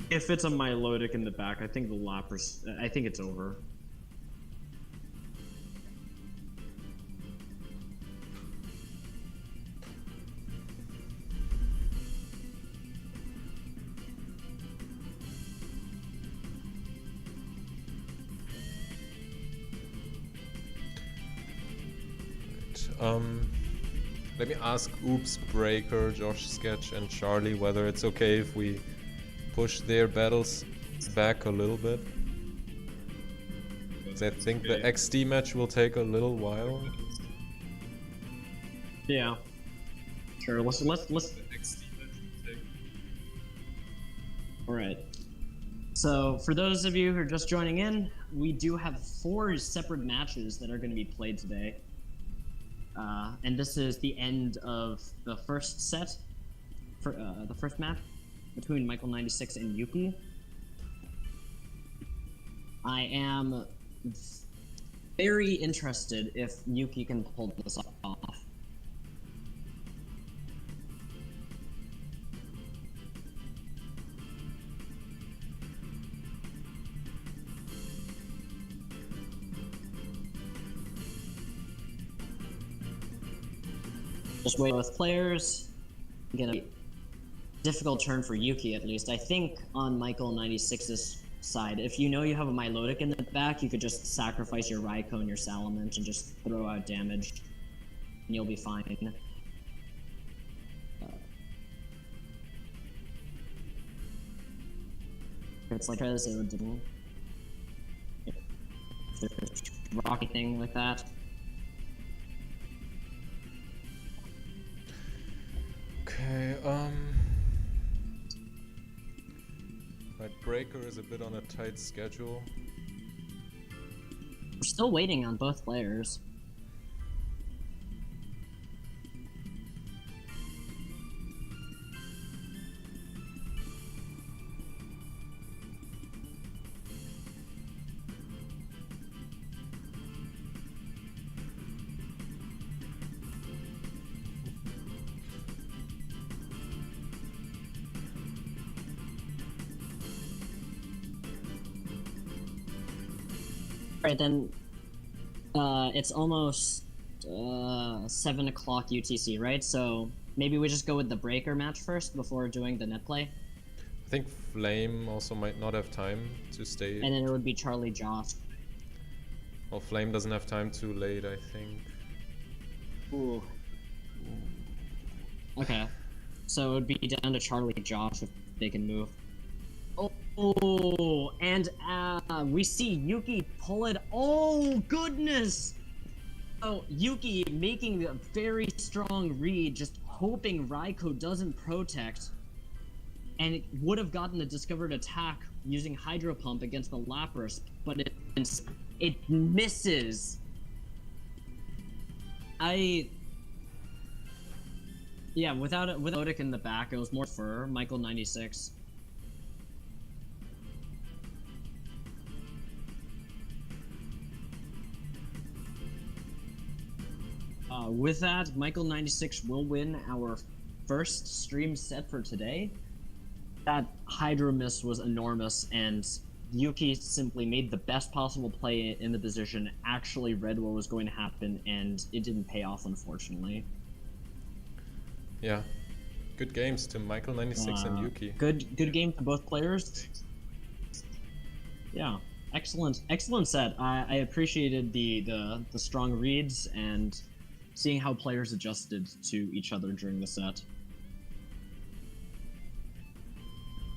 If it's a Milotic in the back, I think I think it's over. Let me ask Oops, Breaker, JoshSketch, and Charlie whether it's okay if we push their battles back a little bit. I think the XD match will take a little while. Yeah. Sure. Let's. All right. So for those of you who are just joining in, we do have 4 separate matches that are going to be played today. And this is the end of the first set, for the first match between Michael96 and Yuki. I am very interested if Yuki can pull this off. Just wait with players. Gonna be difficult turn for Yuki, at least. I think on Michael96's side, if you know you have a Milotic in the back, you could just sacrifice your Raikou and your Salamence and just throw out damage, and you'll be fine. It's like Charliezard didn't. If there's rocky thing like that. Okay, right, Breaker is a bit on a tight schedule. We're still waiting on both players. Right then, it's almost 7 o'clock UTC, right? So maybe we just go with the Breaker match first before doing the net play. I think Flame also might not have time to stay. And then it would be Charlie Josh. Well, Flame doesn't have time too late, I think. Ooh. Okay, so it would be down to Charlie Josh if they can move. Oh, and we see Yuki pull it. Oh, goodness! Oh, Yuki making a very strong read, just hoping Raikou doesn't protect. And it would have gotten a discovered attack using Hydro Pump against the Lapras, but it misses. Yeah, without it in the back, it was more for Michael96. With that, Michael96 will win our first stream set for today. That Hydro Miss was enormous, and Yuki simply made the best possible play in the position, actually read what was going to happen, and it didn't pay off, unfortunately. Yeah. Good games to Michael96 and Yuki. Good game for both players. Yeah. Excellent set. I appreciated the strong reads and seeing how players adjusted to each other during the set.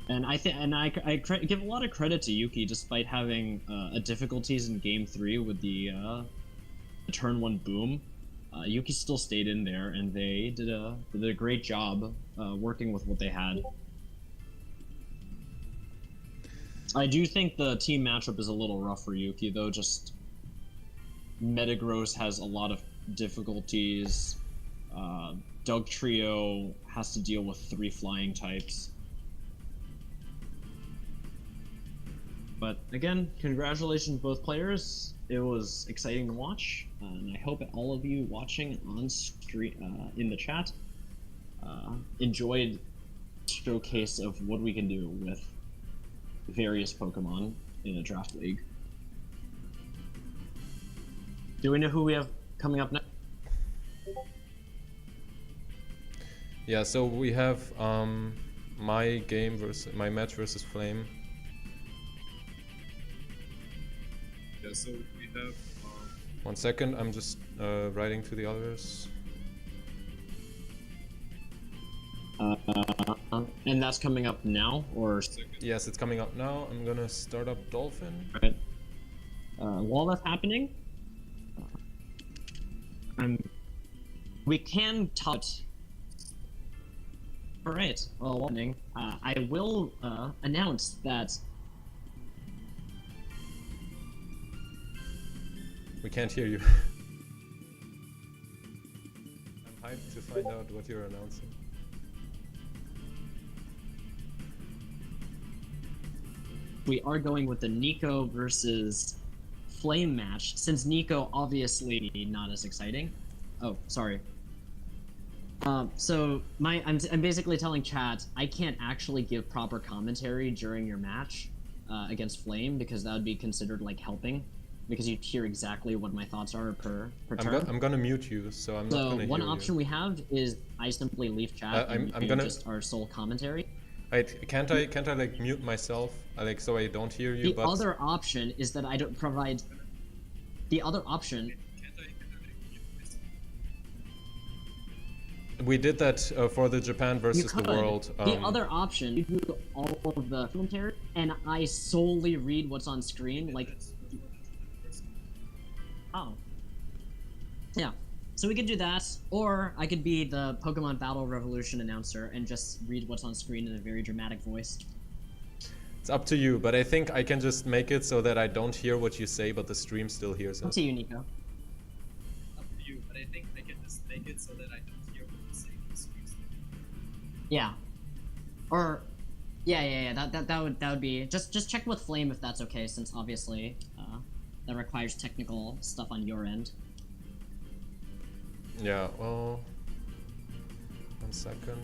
And I give a lot of credit to Yuki, despite having difficulties in Game 3 with the turn 1 boom. Yuki still stayed in there, and they did a great job working with what they had. I do think the team matchup is a little rough for Yuki, though. Just Metagross has a lot of difficulties. Doug Trio has to deal with 3 flying types. But again, congratulations both players. It was exciting to watch, and I hope all of you watching on stream in the chat enjoyed showcase of what we can do with various Pokemon in a draft league. Do we know who we have coming up next? Yeah, so we have my match versus Flame. Yeah, so we have 1 second, I'm just writing to the others. And that's coming up now, or? Yes, it's coming up now. I'm gonna start up Dolphin. Right. While that's happening, we can touch. All right. Well, warning. I will announce that. We can't hear you. I'm hyped to find out what you're announcing. We are going with the Nnico versus Flame match, since Nnico obviously not as exciting. Oh, sorry. So I'm basically telling chat I can't actually give proper commentary during your match against Flame, because that would be considered like helping, because you hear exactly what my thoughts are per turn. I'm gonna mute you, so I'm not gonna hear you. So one option we have is I simply leave chat and I'm gonna just our sole commentary. Wait, can't I like mute myself, like so I don't hear you? The other option is that I don't provide. The other option. We did that for the Japan versus the world. The other option, you do all of the commentary, and I solely read what's on screen, like. Oh. Yeah. So we could do that, or I could be the Pokemon Battle Revolution announcer and just read what's on screen in a very dramatic voice. It's up to you, but I think I can just make it so that I don't hear what you say, but the stream still hears it. Up to you, Nnico. Up to you, but I think I can just make it so that I don't hear what you say, but the stream still hears it. Yeah. Or, yeah. That would be just check with Flame if that's okay, since obviously that requires technical stuff on your end. Yeah, well, 1 second.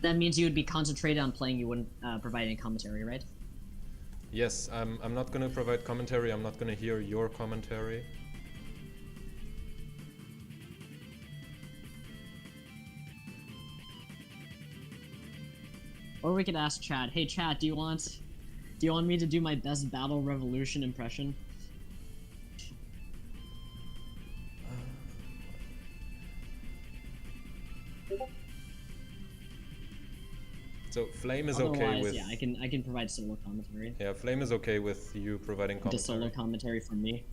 That means you would be concentrated on playing, you wouldn't provide any commentary, right? Yes, I'm not gonna provide commentary, I'm not gonna hear your commentary. Or we could ask Chad, hey Chad, do you want me to do my best Battle Revolution impression? So Flame is Otherwise, okay with. Yeah, I can provide solo commentary. Yeah, Flame is okay with you providing commentary. The solo commentary from me.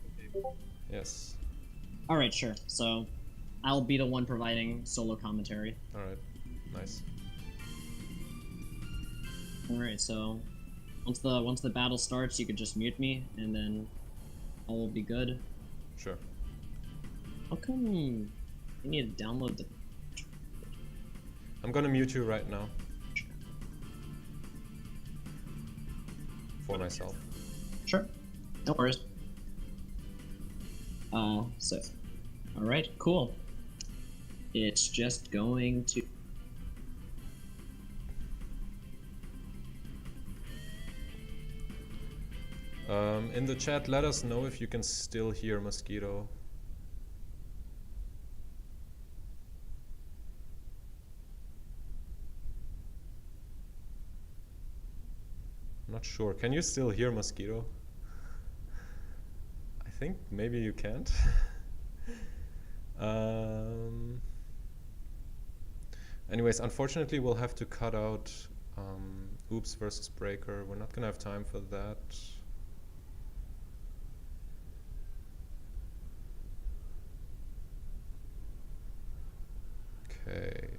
Yes. All right, sure. So, I'll be the one providing solo commentary. All right. Nice. All right. So, once the battle starts, you could just mute me, and then all will be good. Sure. How come I need to download the? I'm gonna mute you right now. For myself. Sure. No worries. So, all right, cool. It's just going to. In the chat, let us know if you can still hear Mosquito. Not sure. Can you still hear Mosquito? I think maybe you can't. Anyways, unfortunately we'll have to cut out Oops versus Breaker. We're not gonna have time for that. Okay.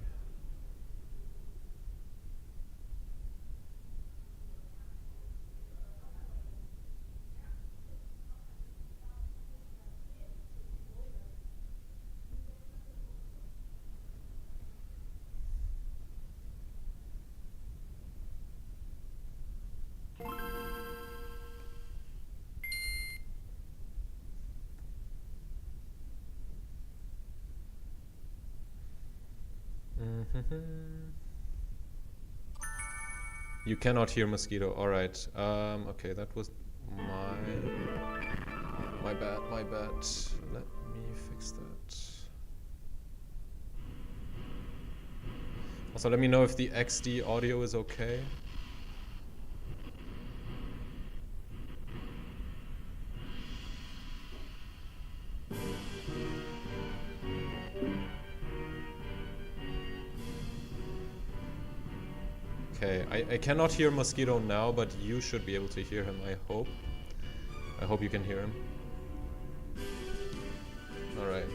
You cannot hear Mosquito. All right. Okay, that was my bad. Let me fix that. Also, let me know if the XD audio is okay. Okay, I cannot hear Mosquito now, but you should be able to hear him, I hope. I hope you can hear him. Alright.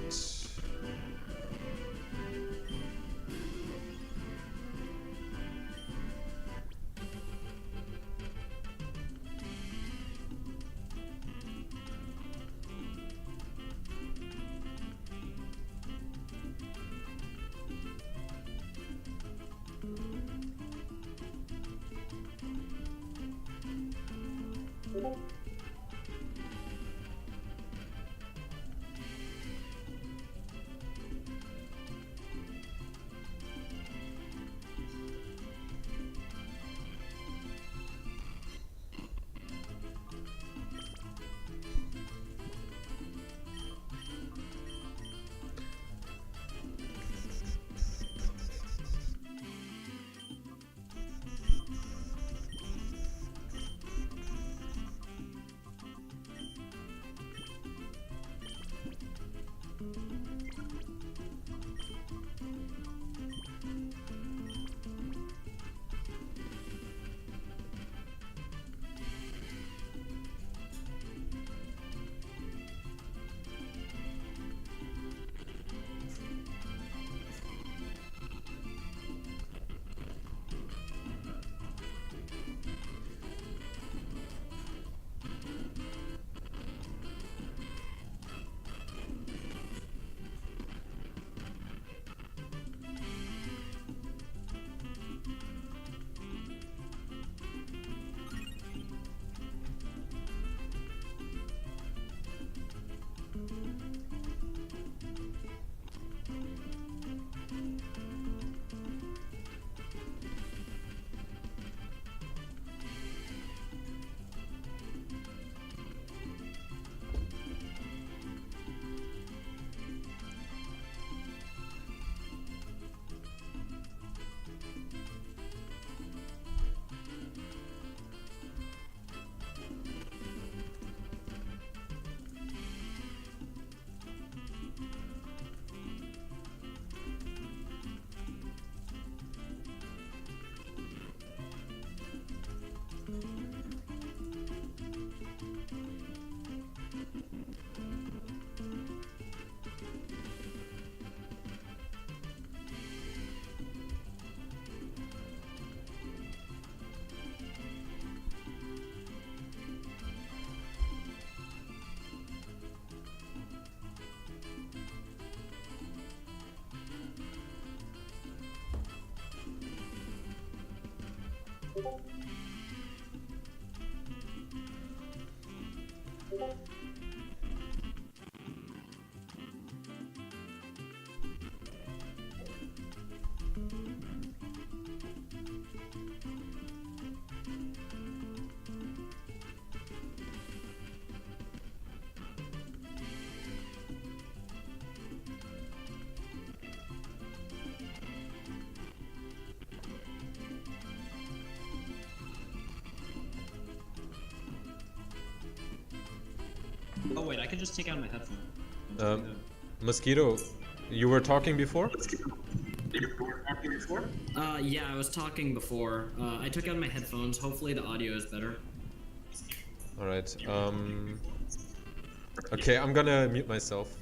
Oh wait, I could just take out my headphones. Mosquito, you were talking before? Yeah, I was talking before. I took out my headphones. Hopefully the audio is better. Alright, okay, I'm gonna mute myself.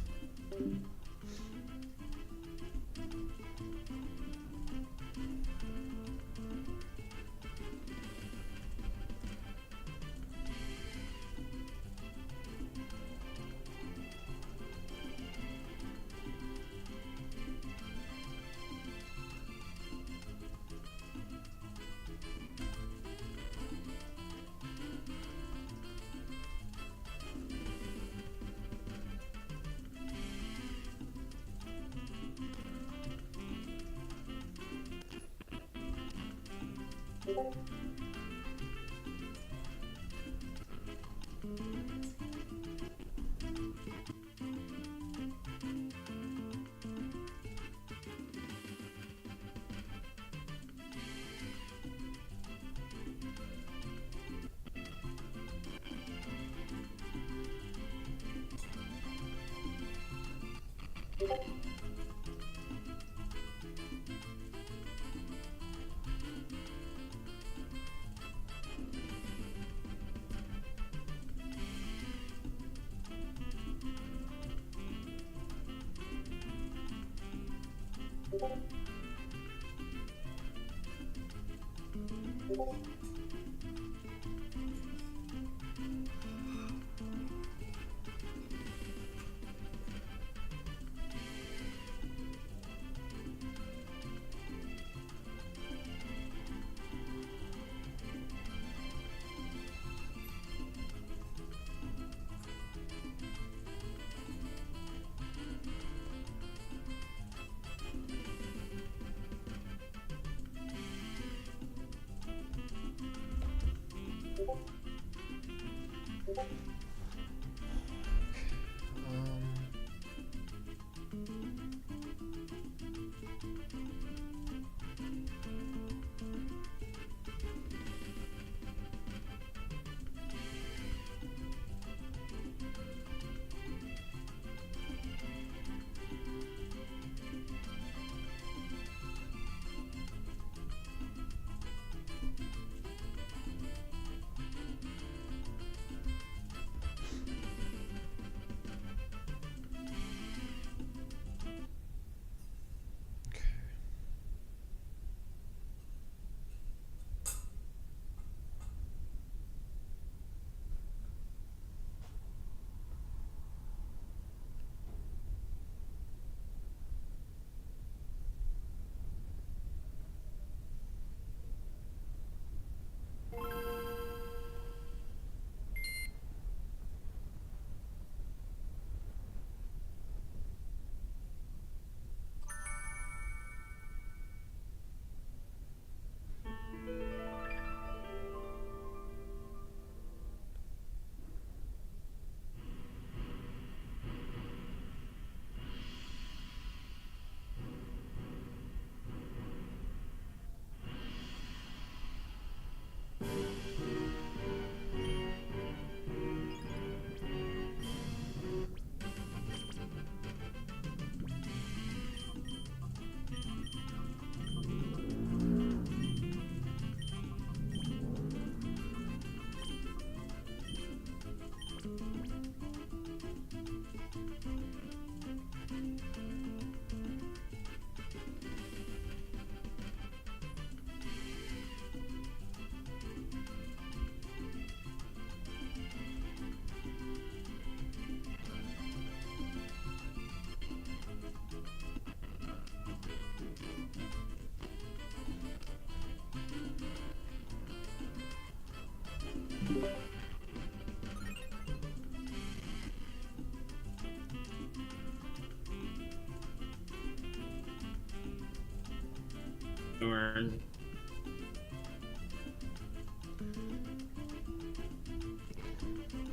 Darn.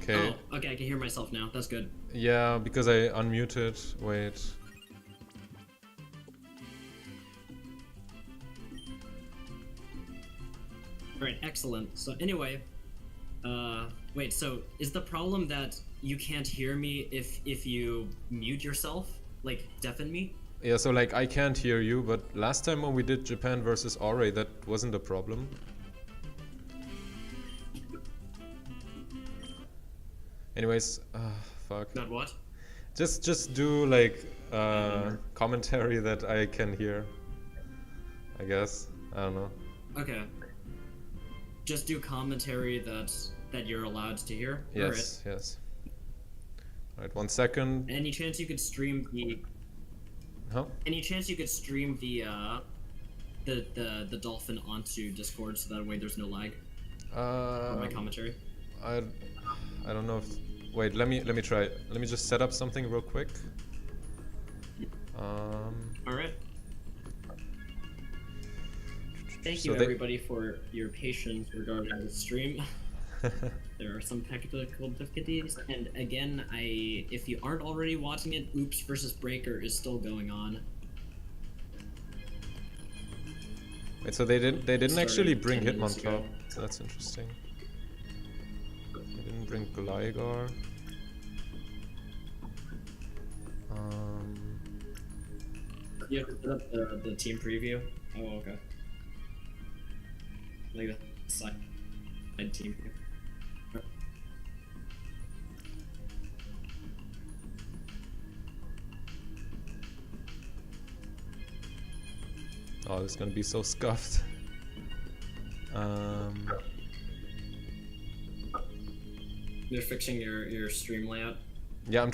Okay. Oh, okay, I can hear myself now. That's good. Yeah, because I unmuted. Wait. Alright, excellent. So anyway, wait, so is the problem that you can't hear me if you mute yourself? Like, deafen me? Yeah, so like I can't hear you, but last time when we did Japan versus Orre, that wasn't a problem. Anyways, fuck. Not what? Just do like commentary that I can hear. I guess. I don't know. Okay. Just do commentary that you're allowed to hear? Yes, yes. Alright, 1 second. Any chance you could stream the Huh? Any chance you could stream the dolphin onto Discord so that way there's no lag for my commentary? I don't know if. Wait, let me try. Let me just set up something real quick. All right. Thank So you everybody for your patience regarding the stream. There are some technical difficulties, and again, if you aren't already watching it, Oops versus Breaker is still going on. Wait, so they didn't actually bring 10 minutes Hitmonchan. ago. So that's interesting. They didn't bring Gligar. You have to put up the team preview. Oh, okay. Like the side team preview. Oh, it's gonna be so scuffed. You're fixing your stream layout. Yeah, I'm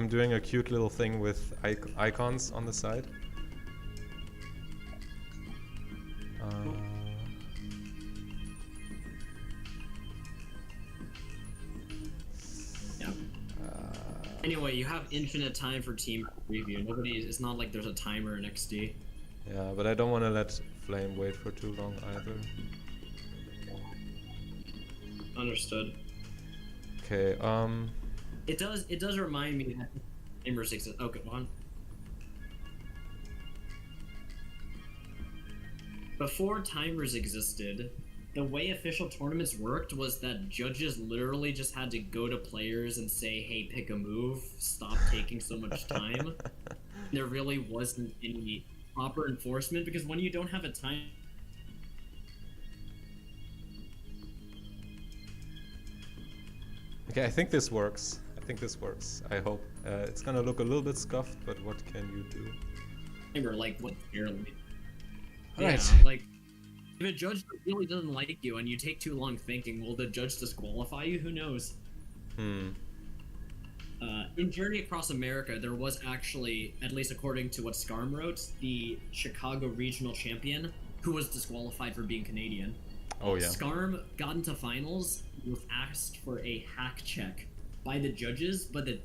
doing a cute little thing with icons on the side. Yeah. Anyway, you have infinite time for team preview. It's not like there's a timer in XD. Yeah, but I don't want to let Flame wait for too long either. Understood. Okay, It does remind me that timers exist. Oh, go on. Before timers existed, the way official tournaments worked was that judges literally just had to go to players and say, hey, pick a move, stop taking so much time. There really wasn't any proper enforcement, because when you don't have a time... Okay, I think this works. I hope. It's gonna look a little bit scuffed, but what can you do? Timer, like, what barely. Alright. Yeah, like, if a judge really doesn't like you and you take too long thinking, will the judge disqualify you? Who knows? In Journey Across America, there was actually, at least according to what Scarm wrote, the Chicago regional champion who was disqualified for being Canadian. Oh yeah. Scarm got into finals, was asked for a hack check by the judges, but the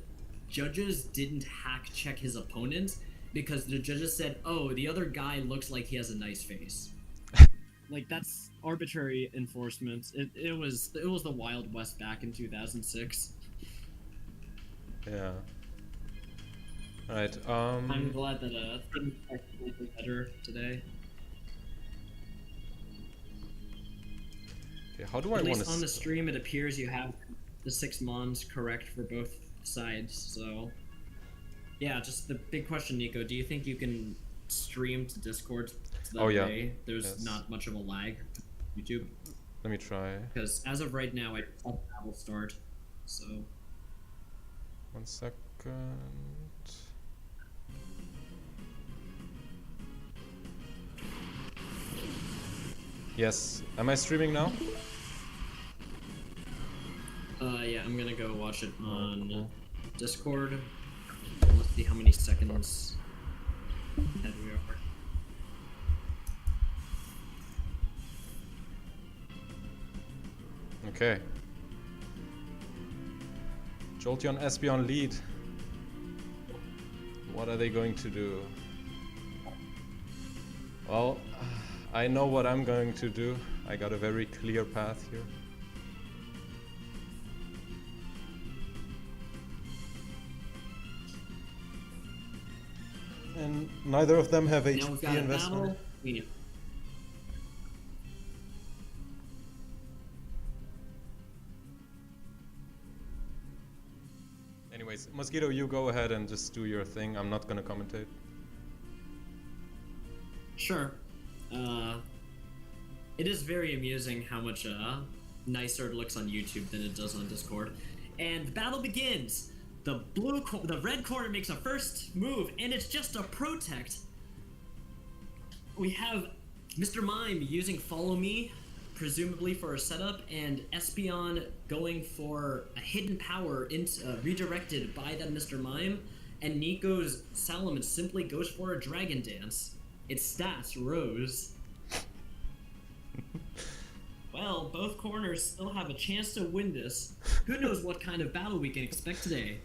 judges didn't hack check his opponent because the judges said, oh, the other guy looks like he has a nice face. Like, that's arbitrary enforcement. It was the Wild West back in 2006. Yeah. Alright, I'm glad that things are slightly better today. Okay, how do I At want least to... on the stream, it appears you have the 6 mons correct for both sides, so... Yeah, just the big question, Nnico, do you think you can stream to Discord so that way there's not much of a lag to YouTube? Let me try. Because as of right now, I will start, so... 1 second. Yes. Am I streaming now? Yeah, I'm gonna go watch it on Discord. Let's see how many seconds ahead we are. Okay. Jolteon Espeon lead. What are they going to do? Well, I know what I'm going to do. I got a very clear path here. And neither of them have Now we've HP got a investment. battle. Anyways, Mosquito, you go ahead and just do your thing. I'm not gonna commentate. Sure. It is very amusing how much nicer it looks on YouTube than it does on Discord. And the battle begins! The red corner makes a first move, and it's just a protect. We have Mr. Mime using Follow Me, presumably for a setup, and Espeon going for a hidden power redirected by that Mr. Mime, and Nnico's Salamence simply goes for a Dragon Dance. Its stats rose. Well, both corners still have a chance to win this. Who knows what kind of battle we can expect today?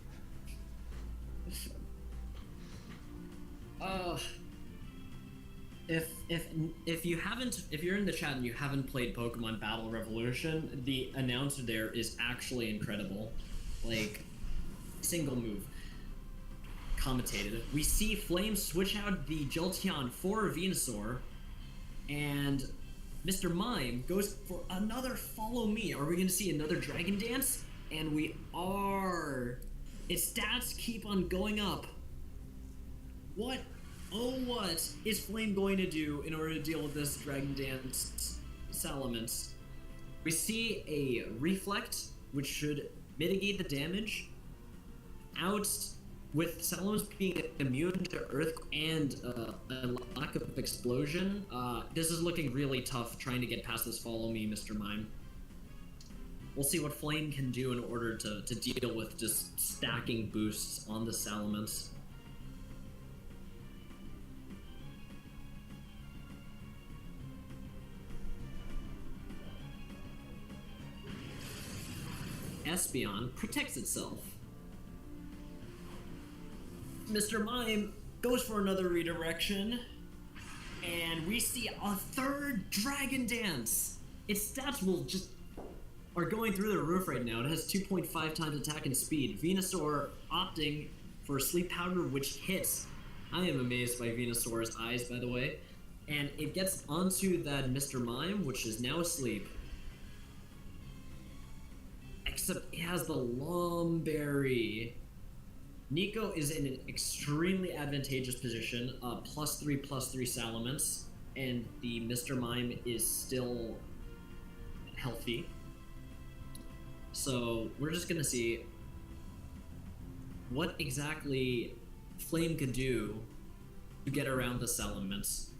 If you're in the chat and you haven't played Pokemon Battle Revolution, the announcer there is actually incredible. Like, single move. Commentated. We see Flame switch out the Jolteon for Venusaur, and Mr. Mime goes for another Follow Me. Are we going to see another Dragon Dance? And we are. Its stats keep on going up. What? Oh, what is Flame going to do in order to deal with this Dragon Dance Salamence? We see a Reflect, which should mitigate the damage. Out with Salamence being immune to earth and a lack of explosion, this is looking really tough trying to get past this follow me, Mr. Mime. We'll see what Flame can do in order to deal with just stacking boosts on the Salamence. Espeon protects itself. Mr. Mime goes for another redirection, and we see a third Dragon Dance. Its stats are going through the roof right now. It has 2.5 times attack and speed. Venusaur opting for Sleep Powder, which hits. I am amazed by Venusaur's eyes, by the way. And it gets onto that Mr. Mime, which is now asleep. Except it has the Lomberry. Nnico is in an extremely advantageous position, +3/+3 Salamence, and the Mr. Mime is still healthy. So we're just gonna see what exactly Flame could do to get around the Salamence.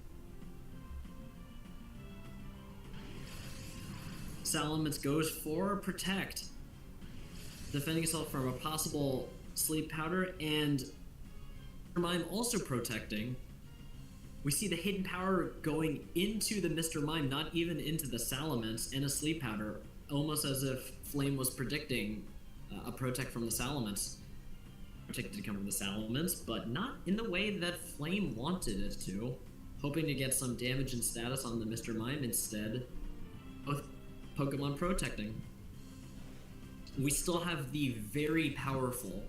Salamence goes for Protect, defending itself from a possible Sleep Powder, and Mime also protecting. We see the Hidden Power going into the Mr. Mime, not even into the Salamence, and a Sleep Powder, almost as if Flame was predicting a Protect from the Salamence. Protect to come from the Salamence, but not in the way that Flame wanted it to, hoping to get some damage and status on the Mr. Mime instead, both Pokemon protecting. We still have the very powerful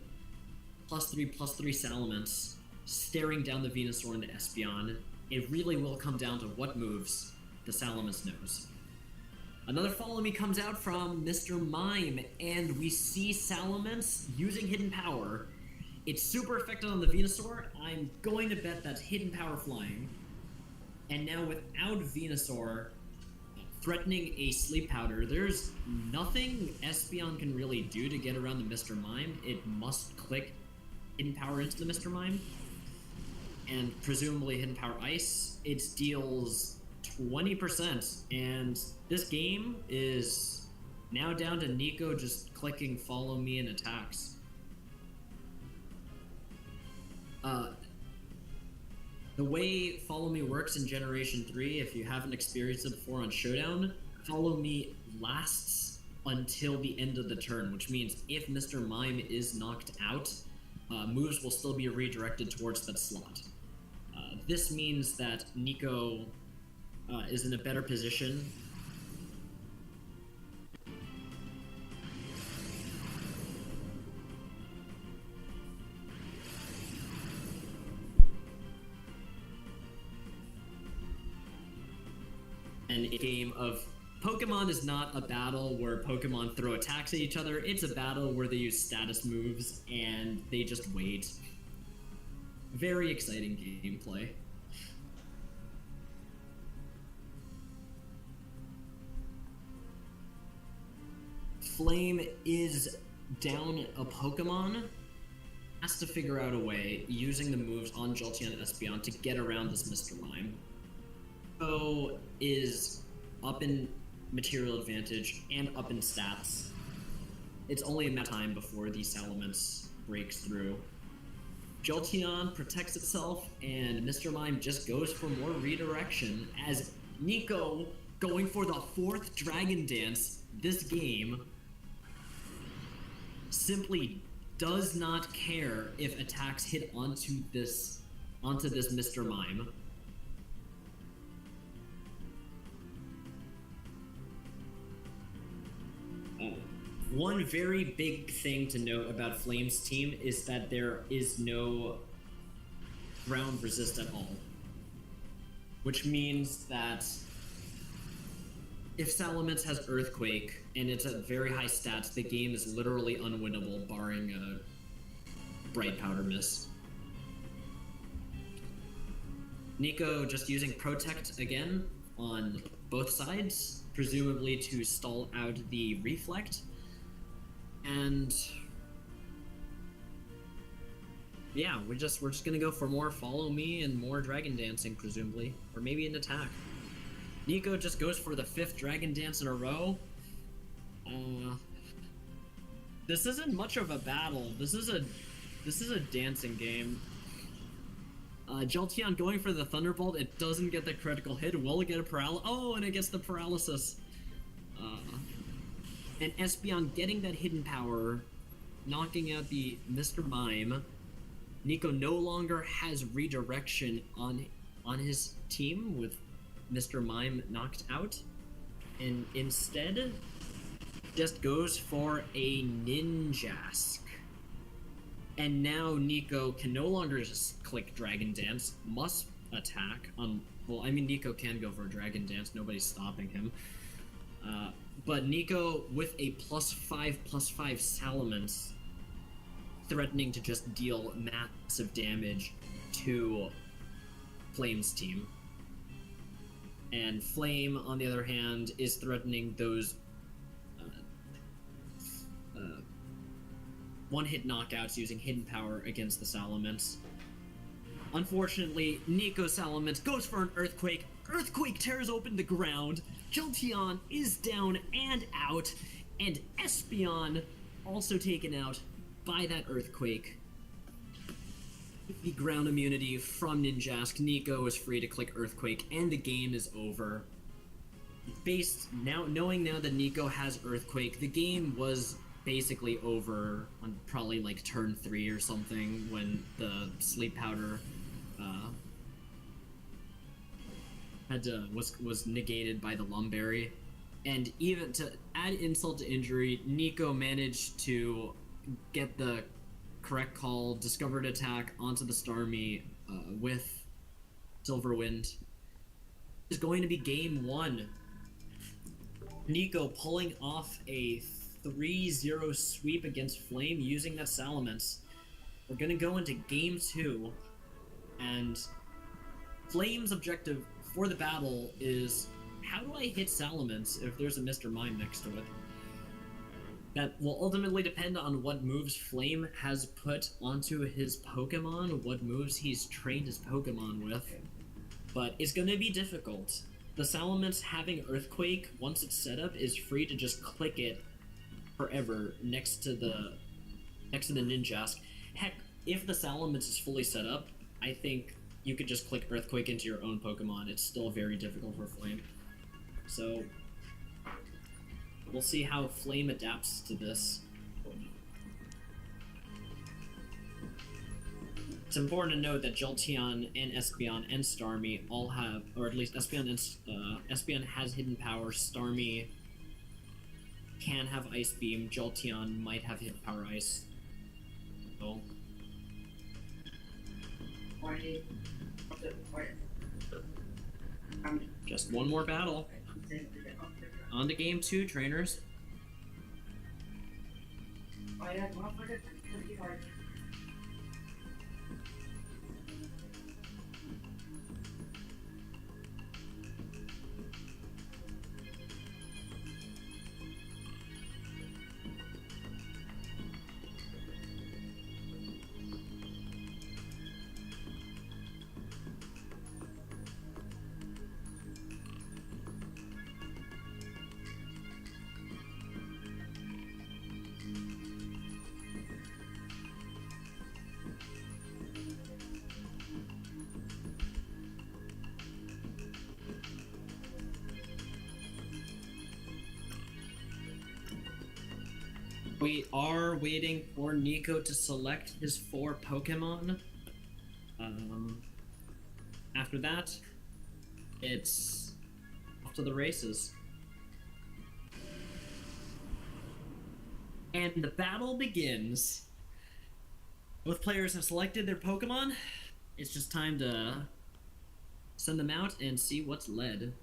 +3/+3 Salamence staring down the Venusaur and the Espeon. It really will come down to what moves the Salamence knows. Another Follow Me comes out from Mr. Mime, and we see Salamence using Hidden Power. It's super effective on the Venusaur. I'm going to bet that's Hidden Power flying. And now without Venusaur threatening a Sleep Powder, there's nothing Espeon can really do to get around the Mr. Mime. It must click Hidden Power into the Mr. Mime, and presumably Hidden Power Ice. It deals 20%, and this game is now down to Nnico just clicking Follow Me and attacks. The way Follow Me works in Generation 3, if you haven't experienced it before on Showdown, Follow Me lasts until the end of the turn, which means if Mr. Mime is knocked out, moves will still be redirected towards that slot. This means that Nnico is in a better position. And a game of Pokemon is not a battle where Pokemon throw attacks at each other. It's a battle where they use status moves and they just wait. Very exciting gameplay. Flame is down a Pokemon, has to figure out a way, using the moves on Jolteon and Espeon, to get around this Mr. Mime. Nnico is up in material advantage and up in stats. It's only a matter of time before the Salamence breaks through. Jolteon protects itself, and Mr. Mime just goes for more redirection as Nnico, going for the 4th Dragon Dance this game, simply does not care if attacks hit onto this Mr. Mime. One very big thing to note about Flame's team is that there is no ground resist at all. Which means that if Salamence has Earthquake and it's at very high stats, the game is literally unwinnable, barring a Bright Powder miss. Nnico just using Protect again on both sides, presumably to stall out the Reflect. And Yeah, we're just gonna go for more follow me and more dragon dancing, presumably, or maybe an attack. Nnico just goes for the 5th dragon dance in a row. This isn't much of a battle. This is a dancing game. Jolteon going for the Thunderbolt. It doesn't get the critical hit. Will it get a paralysis? Oh, and it gets the paralysis. And Espeon getting that hidden power, knocking out the Mr. Mime. Nnico no longer has redirection on his team with Mr. Mime knocked out, and instead just goes for a Ninjask. And now Nnico can no longer just click Dragon Dance, must attack. Well, I mean, Nnico can go for a Dragon Dance, nobody's stopping him. But Nnico with a +5/+5 Salamence, threatening to just deal massive damage to Flame's team. And Flame, on the other hand, is threatening those one-hit knockouts using hidden power against the Salamence. Unfortunately, Nnico Salamence goes for an Earthquake. Earthquake tears open the ground. Jolteon is down and out, and Espeon also taken out by that Earthquake. With the ground immunity from Ninjask, Nnico is free to click Earthquake, and the game is over. Knowing now that Nnico has Earthquake, the game was basically over on probably like turn 3 or something, when the Sleep Powder was negated by the Lumberry. And even to add insult to injury, Nnico managed to get the correct call, discovered attack onto the Starmie with Silverwind. Is going to be game 1. Nnico pulling off a 3-0 sweep against Flame using that Salamence. We're gonna go into game 2, and Flame's objective for the battle is, how do I hit Salamence if there's a Mr. Mime next to it? That will ultimately depend on what moves Flame has put onto his Pokemon, what moves he's trained his Pokemon with, but it's gonna be difficult. The Salamence having Earthquake, once it's set up, is free to just click it forever next to the Ninjask. Heck, if the Salamence is fully set up, I think you could just click Earthquake into your own Pokemon. It's still very difficult for Flame. So we'll see how Flame adapts to this. It's important to note that Jolteon and Espeon and Starmie all have, or at least Espeon has hidden power. Starmie can have Ice Beam. Jolteon might have hidden power Ice. So. Just one more battle. On to game 2, trainers. We are waiting for Nnico to select his 4 Pokemon. After that, it's off to the races. And the battle begins. Both players have selected their Pokemon. It's just time to send them out and see what's led.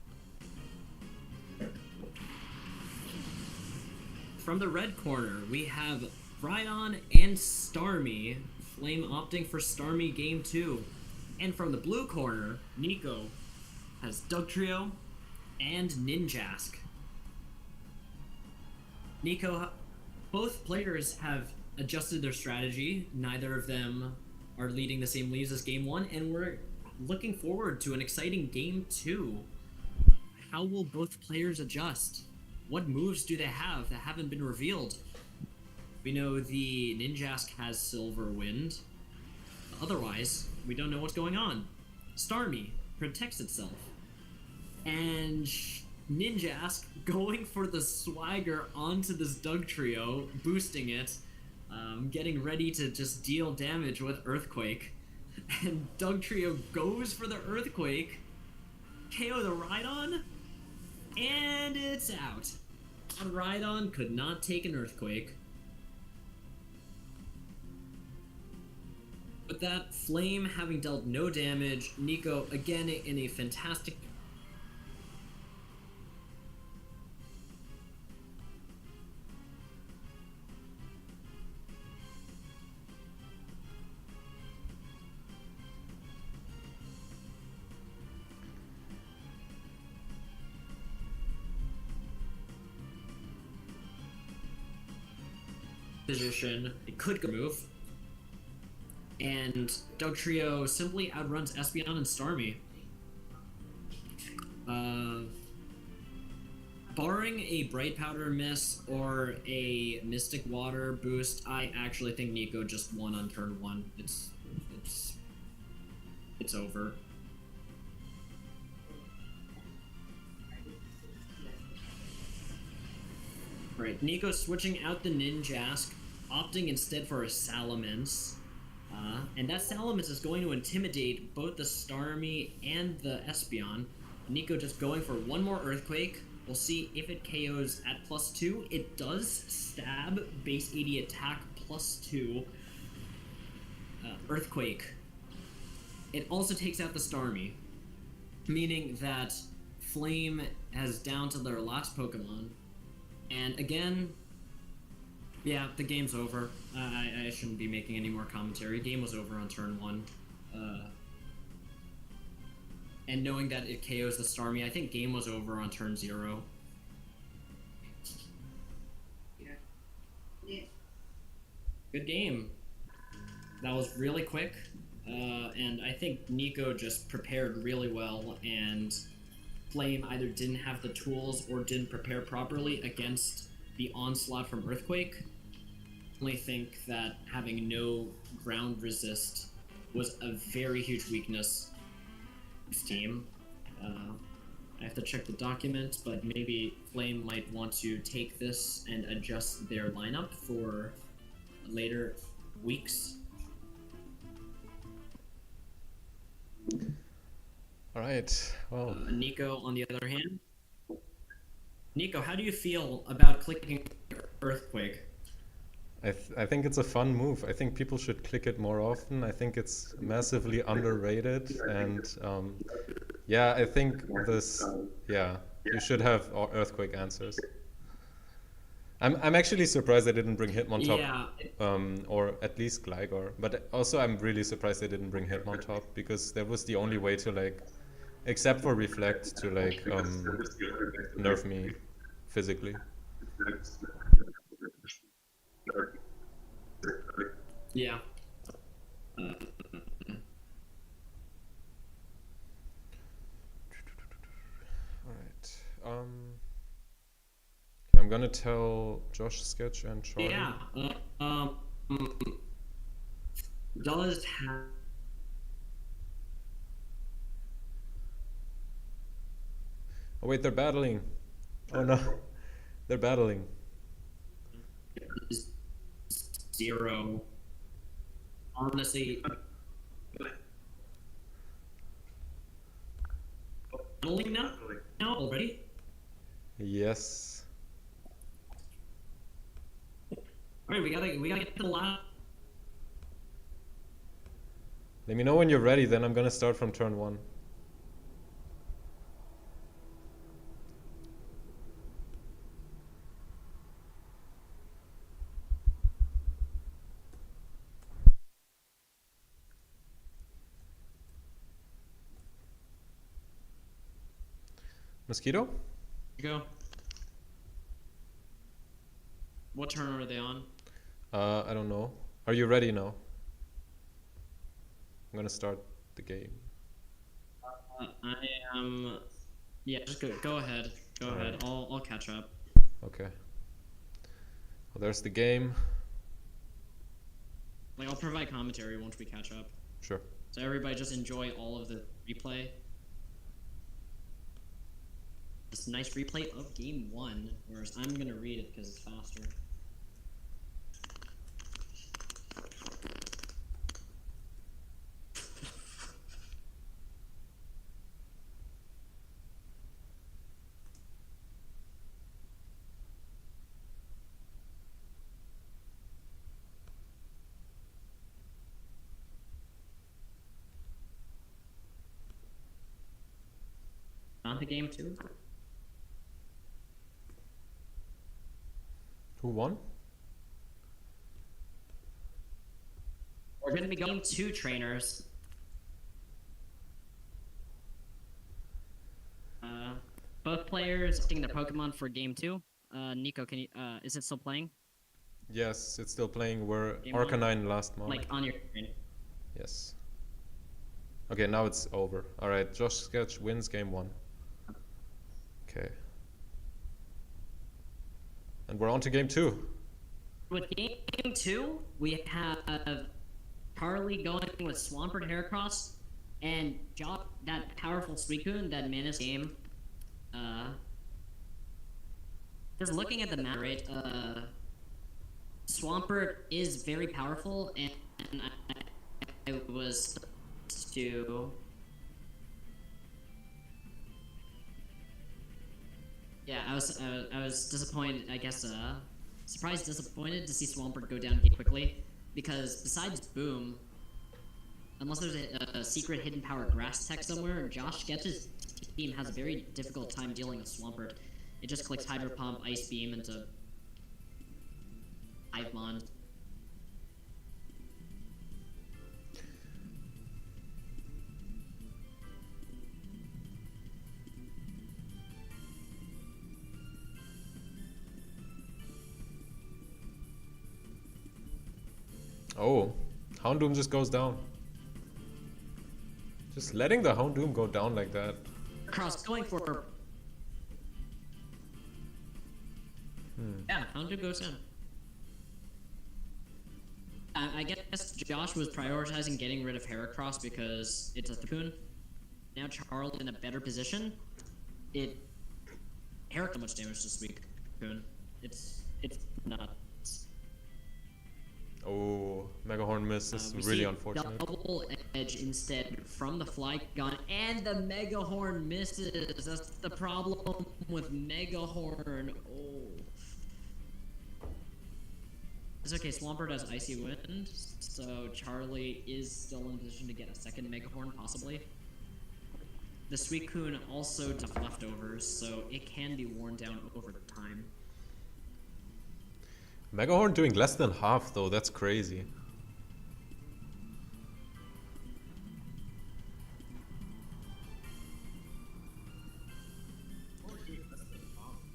From the red corner, we have Rhydon and Starmie. Flame opting for Starmie game 2. And from the blue corner, Nnico has Dugtrio and Ninjask. Nnico, both players have adjusted their strategy. Neither of them are leading the same leads as Game 1, and we're looking forward to an exciting Game 2. How will both players adjust? What moves do they have that haven't been revealed? We know the Ninjask has Silver Wind. Otherwise, we don't know what's going on. Starmie protects itself. And Ninjask going for the swagger onto this Doug Trio, boosting it, getting ready to just deal damage with Earthquake. And Doug Trio goes for the Earthquake, KO the Rhydon, and it's out. Rhydon could not take an Earthquake. With that, Flame having dealt no damage, Nnico again in a fantastic position. It could go move. And Doug Trio simply outruns Espeon and Starmie. Barring a Bright Powder miss or a Mystic Water boost, I actually think Nnico just won on turn 1. It's over. Right, Nnico switching out the Ninjask, opting instead for a Salamence. And that Salamence is going to intimidate both the Starmie and the Espeon. Nnico just going for one more Earthquake. We'll see if it KOs at +2. It does stab, base 80 attack +2. Earthquake. It also takes out the Starmie, meaning that Flame has down to their last Pokemon. And again, yeah, the game's over. I shouldn't be making any more commentary. Game was over on turn 1. And knowing that it KOs the Starmie, I think game was over on turn 0. Good game. That was really quick. And I think Nnico just prepared really well, and Flame either didn't have the tools or didn't prepare properly against the onslaught from Earthquake. I only think that having no ground resist was a very huge weakness of this team. I have to check the documents, but maybe Flame might want to take this and adjust their lineup for later weeks. All right. Well, Nnico, on the other hand. Nnico, how do you feel about clicking Earthquake? I think it's a fun move. I think people should click it more often. I think it's massively underrated, and yeah, I think you should have Earthquake answers. I'm actually surprised they didn't bring Hitmontop, or at least Gligar. But also I'm really surprised they didn't bring Hitmontop, because that was the only way to, like, except for Reflect, to, like, nerf me physically. Yeah. Alright. I'm gonna tell JoshSketch and Charlie. Yeah. Does have. Oh wait, they're battling. Oh no, they're battling. 0. Honestly, battling now already. Yes. All right, we gotta get to the last. Let me know when you're ready. Then I'm gonna start from turn 1. Mosquito? Go. What turn are they on? I don't know. Are you ready now? I'm gonna start the game. I am. Yeah, just go ahead. Go ahead. Alright. I'll catch up. Okay. Well, there's the game. Like, I'll provide commentary once we catch up. Sure. So everybody just enjoy all of the replay. This nice replay of game 1, whereas I'm gonna read it because it's faster. On to game 2. Who won? We're gonna be going 2 trainers. Both players taking their Pokemon for game 2. Nnico, can you? Is it still playing? Yes, it's still playing. We're Game one? Arcanine last month. Like on your screen. Yes. Okay, now it's over. Alright, JoshSketch wins game 1. Okay. And we're on to game 2. With game 2, we have Charlie going with Swampert Heracross and that powerful Suicune that Manus game. Just looking at the map rate, Swampert is very powerful, and I was to. Yeah, I was disappointed. I guess surprised, disappointed to see Swampert go down quickly, because besides Boom, unless there's a secret hidden power grass tech somewhere, JoshSketch's team has a very difficult time dealing with Swampert. It just clicks Hydro Pump, Ice Beam into Hivemon. Oh, Houndoom just goes down. Just letting the Houndoom go down like that. Cross going for. Yeah, Houndoom goes down. I guess Josh was prioritizing getting rid of Heracross because it's a Suicune. Now Charles in a better position. Heracross much damage to Suicune. It's nuts. Oh, Megahorn miss is really unfortunate. Double edge instead from the fly gun, and the Megahorn misses. That's the problem with Megahorn. Oh. It's okay, Swampert has Icy Wind, so Charlie is still in a position to get a second Megahorn, possibly. The Suicune also does have leftovers, so it can be worn down over time. Megahorn doing less than half though, that's crazy.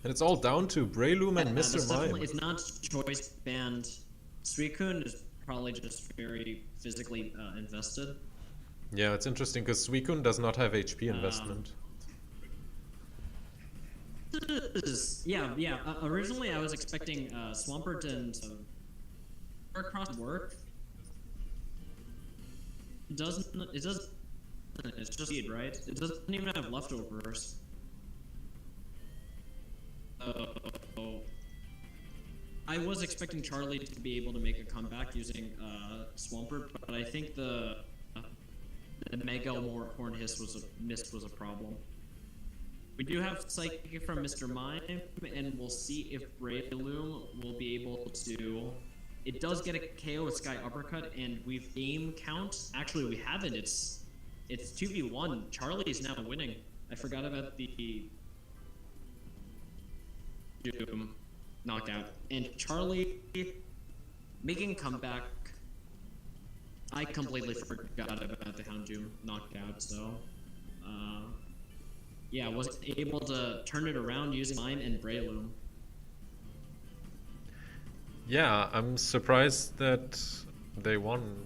And it's all down to Breloom and Mr. Mime. It's not choice band. Suicune is probably just very physically invested. Yeah, it's interesting because Suicune does not have HP investment. Yeah. Originally, I was expecting Swampert and Heracross to work. It doesn't. It's just speed, right? It doesn't even have leftovers. I was expecting Charlie to be able to make a comeback using Swampert, but I think the Mega Horn Hiss was a problem. We do have Psychic from Mr. Mime, and we'll see if Breloom will be able to. It does get a KO with Sky Uppercut, and we've game count. Actually, we haven't. It's 2v1. Charlie is now winning. I forgot about the Doom knockout, and Charlie making a comeback. I completely forgot about the Houndoom knockout, so yeah, was able to turn it around using Mime and Breloom. Yeah, I'm surprised that they won.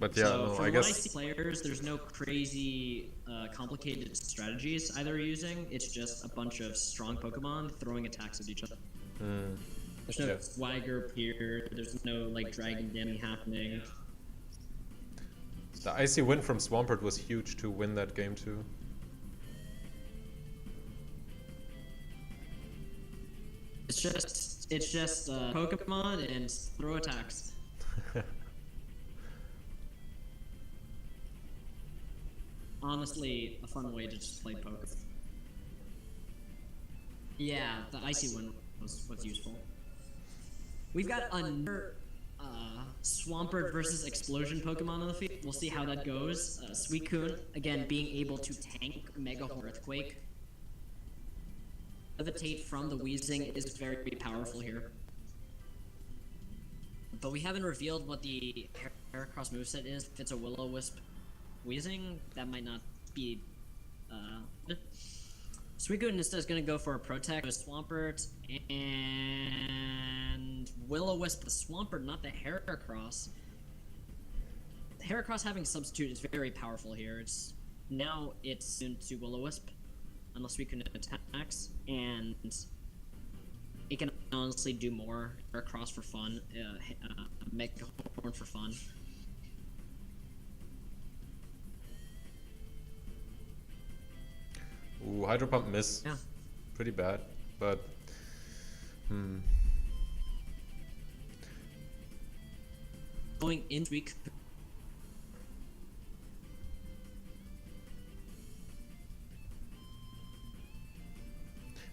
But yeah, So no, from I what guess. I see players, there's no crazy complicated strategies either using. It's just a bunch of strong Pokemon throwing attacks at each other. Hmm. There's no Yeah. swagger here. There's no like Dragon Demi happening. The icy win from Swampert was huge to win that game too. It's just Pokemon and throw attacks. Honestly, a fun way to just play poker. Yeah, the icy one was useful. We've got another Swampert versus Explosion Pokemon on the field. We'll see how that goes. Suicune, again, being able to tank Mega Earthquake. Levitate from the Weezing is very powerful here. But we haven't revealed what the Heracross moveset is. If it's a Will-O-Wisp Weezing, that might not be... Suicune instead is going to go for a Protect with Swampert, and Will-O-Wisp the Swampert, not the Heracross. The Heracross having Substitute is very powerful here. Now it's soon to Will-O-Wisp, unless Suicune attacks, and it can honestly do more. Heracross for fun, Mega Horn for fun. Ooh, Hydro Pump miss. Yeah. Pretty bad, but... Going in week.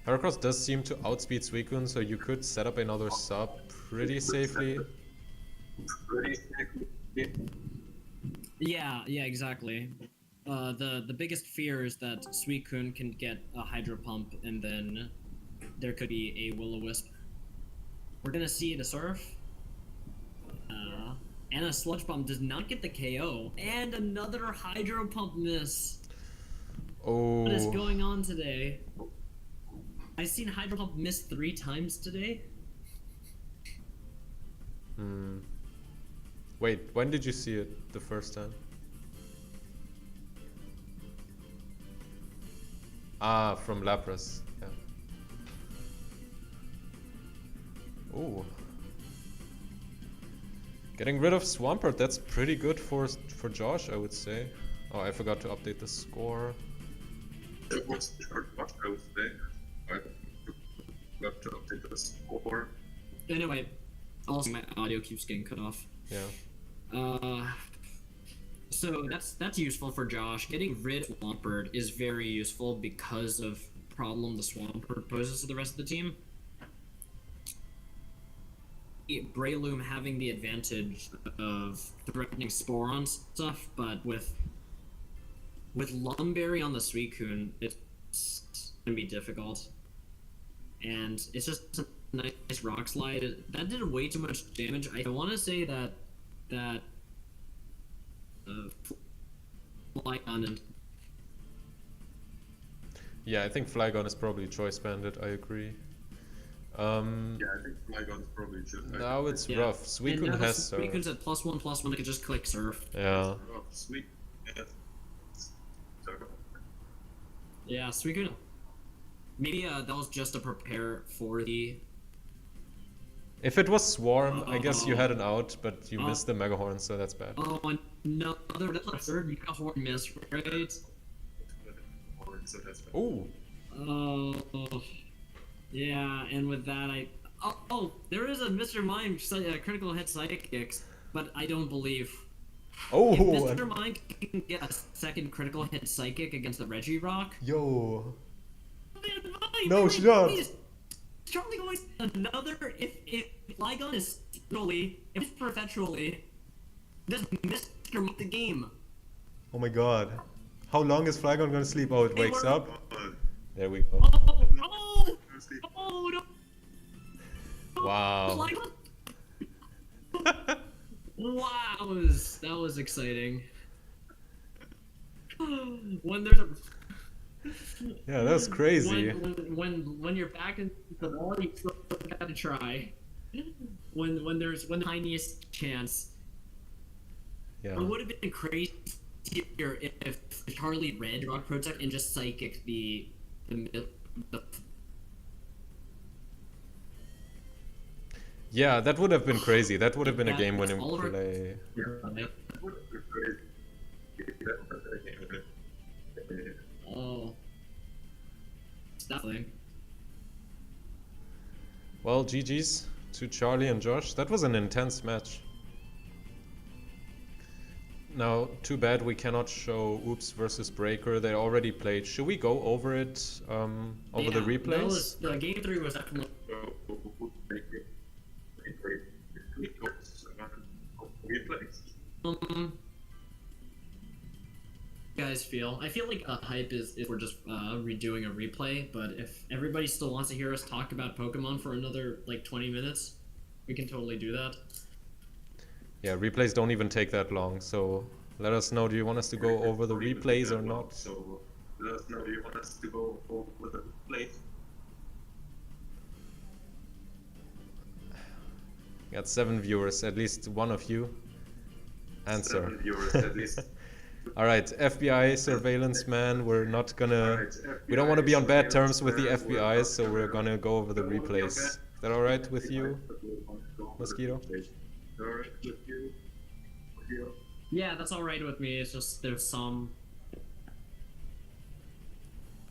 Heracross does seem to outspeed Suicune, so you could set up another sub pretty safely. Yeah, exactly. The biggest fear is that Suicune can get a Hydro Pump, and then there could be a Will-O-Wisp. We're gonna see the Surf. And a Sludge Bomb does not get the KO. And another Hydro Pump miss. Oh. What is going on today? I've seen Hydro Pump miss 3 times today. Wait, when did you see it the first time? Ah, from Lapras. Yeah. Oh. Getting rid of Swampert, that's pretty good for Josh, I would say. Oh, I forgot to update the score. It was what I would say. I forgot to update the score. Anyway, also my audio keeps getting cut off. Yeah. So that's useful for Josh. Getting rid of Swampert is very useful because of the problem the Swampert poses to the rest of the team. Breloom having the advantage of threatening Sporon stuff, but with Lumberry on the Suicune, it's gonna be difficult. And it's just a nice Rock Slide. That did way too much damage. I want to say that Flygon and... Yeah, I think Flygon is probably Choice Bandit, I agree. Yeah, I think Flygon's probably just... Now it's rough. Suicune has Surf. Suicune's at +1/+1, I could just click Surf. Yeah. Sweet. Yeah. Yeah, Suicune. Maybe that was just to prepare for the... If it was Swarm, I guess you had an out, but you missed the Mega Horn, so that's bad. Oh, another third Mega Horn miss, right? Ooh. Oh, yeah, and with that, there is a Mr. Mime critical hit psychics, but I don't believe. Oh, if Mr. Mime can get a second critical hit psychic against the Regirock. Yo. No, she does. Charlie going another. If Flygon is perpetually, this Mr. Mime the game. Oh my god. How long is Flygon gonna sleep? Oh, it wakes up. There we go. Oh no! Wow. Wow, that was exciting. When there's a Yeah, that's crazy. When you're back in the wall, you still gotta try. When the tiniest chance. Yeah. It would have been crazier if Charlie read Rock Protect and just psychic the Yeah, that would have been crazy. That would have been a Yeah, game-winning all of our- play. Oh. Definitely. Well, GG's to Charlie and Josh. That was an intense match. Now, too bad we cannot show Oops versus Breaker. They already played. Should we go over it, over the replays? The game 3 was definitely... guys feel? I feel like a hype is if we're just redoing a replay, but if everybody still wants to hear us talk about Pokemon for another like 20 minutes, we can totally do that. Yeah, replays don't even take that long, so let us know, do you want us to go over the replays or not? So let us know, do you want us to go over the replays? Got 7 viewers, at least one of you. Answer. 7 viewers at least. Alright, FBI surveillance man, we're not gonna... We don't want to be on bad terms with the FBI, so we're gonna go over the replays. Is that alright with you, Mosquito? Yeah, that's alright with me. It's just there's some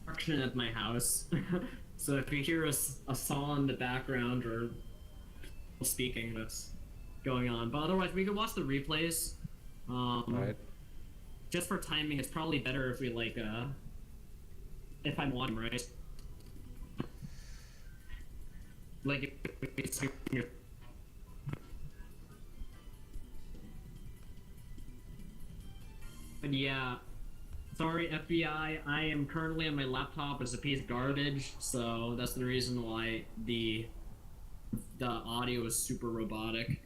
construction at my house. So if you hear a saw in the background or speaking, that's going on. But otherwise, we can watch the replays. Alright. Just for timing, it's probably better if we like, if I'm on, right? Like, if but yeah, sorry FBI, I am currently on my laptop as a piece of garbage, so that's the reason why the audio is super robotic.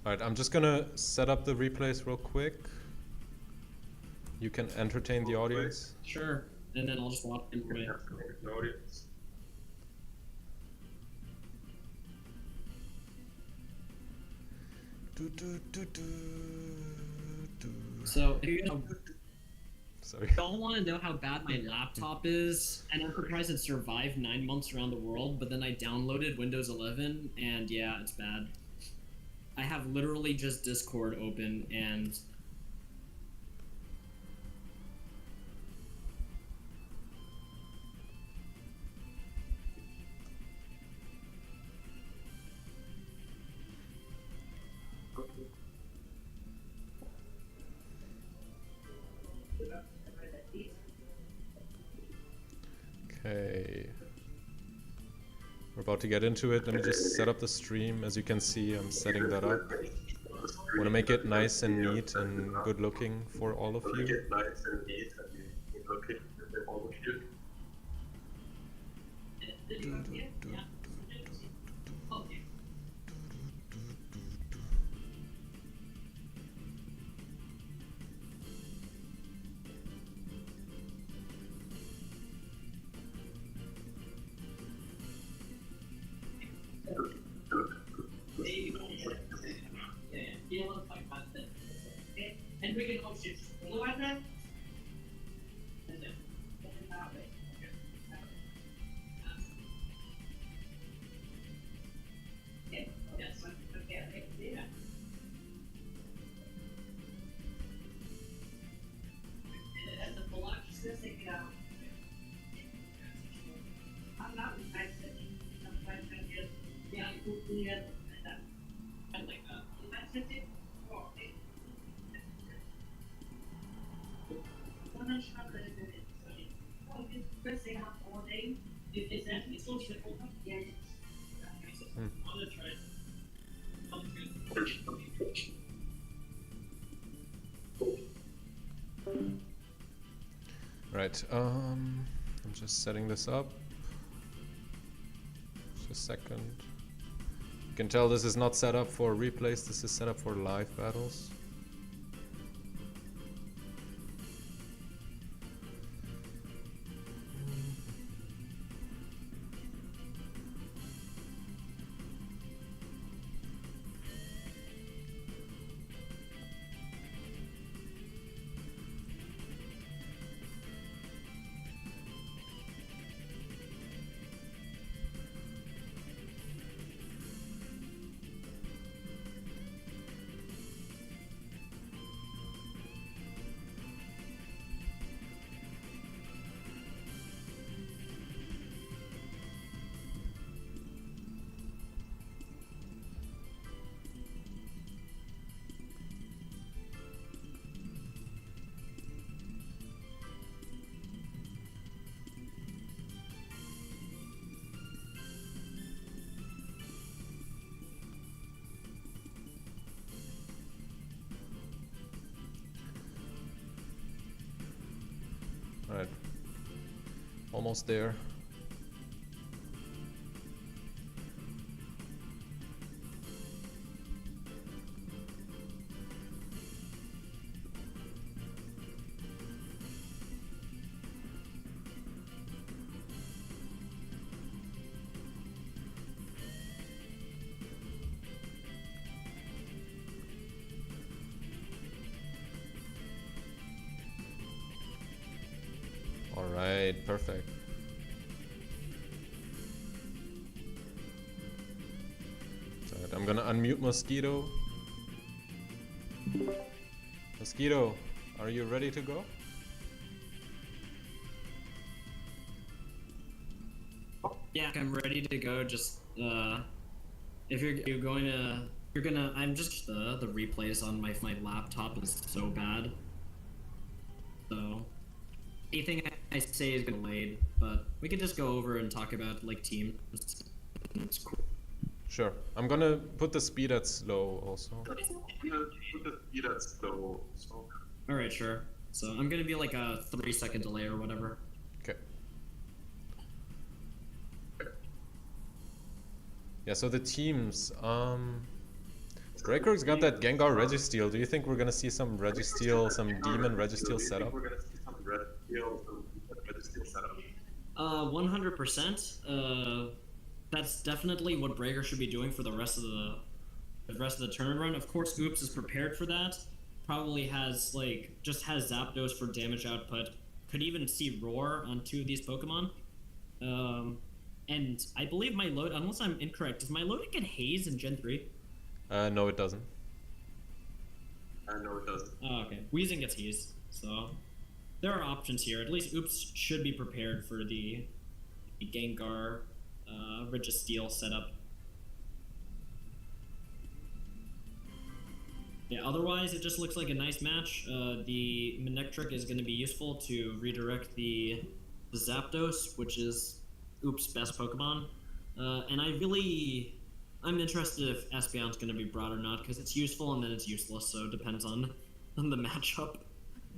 Alright, I'm just gonna set up the replays real quick. You can entertain the audience. Sure, and then I'll just watch them play. So, if you Sorry. don't want to know how bad my laptop is, and I'm surprised it survived 9 months around the world, but then I downloaded Windows 11, and yeah, it's bad. I have literally just Discord open, and... Okay. We're about to get into it. Let me just set up the stream. As you can see, I'm setting that up. I want to make it nice and neat and good looking for all of you. Right, I'm just setting this up. Just a second. You can tell this is not set up for replays, this is set up for live battles. Almost there. Alright, perfect. Alright, I'm gonna unmute Mosquito. Mosquito, are you ready to go? Yeah, I'm ready to go. Just if you're going to, I'm just the replays on my laptop is so bad. So anything I say is gonna delayed, but we can just go over and talk about like teams. It's cool. Sure. I'm gonna put the speed at slow also. All right, sure. So I'm gonna be like a 3-second delay or whatever. Okay. Yeah, so the teams, Breaker's got that Gengar Registeel. Do you think we're gonna see some Registeel, some Demon Registeel setup? 100%. That's definitely what Breaker should be doing for the rest of the tournament run. Of course, Oops is prepared for that. Probably has just has Zapdos for damage output. Could even see Roar on 2 of these Pokemon. And I believe Milotic, unless I'm incorrect, does Milotic get Haze in Gen 3? No, it doesn't. Oh, okay. Weezing gets Haze, so there are options here. At least Oops should be prepared for the Gengar Registeel setup. Yeah, otherwise it just looks like a nice match. The Manectric is going to be useful to redirect the Zapdos, which is Oops' best Pokemon. And I'm interested if Espeon's going to be brought or not, because it's useful and then it's useless, so it depends on the matchup.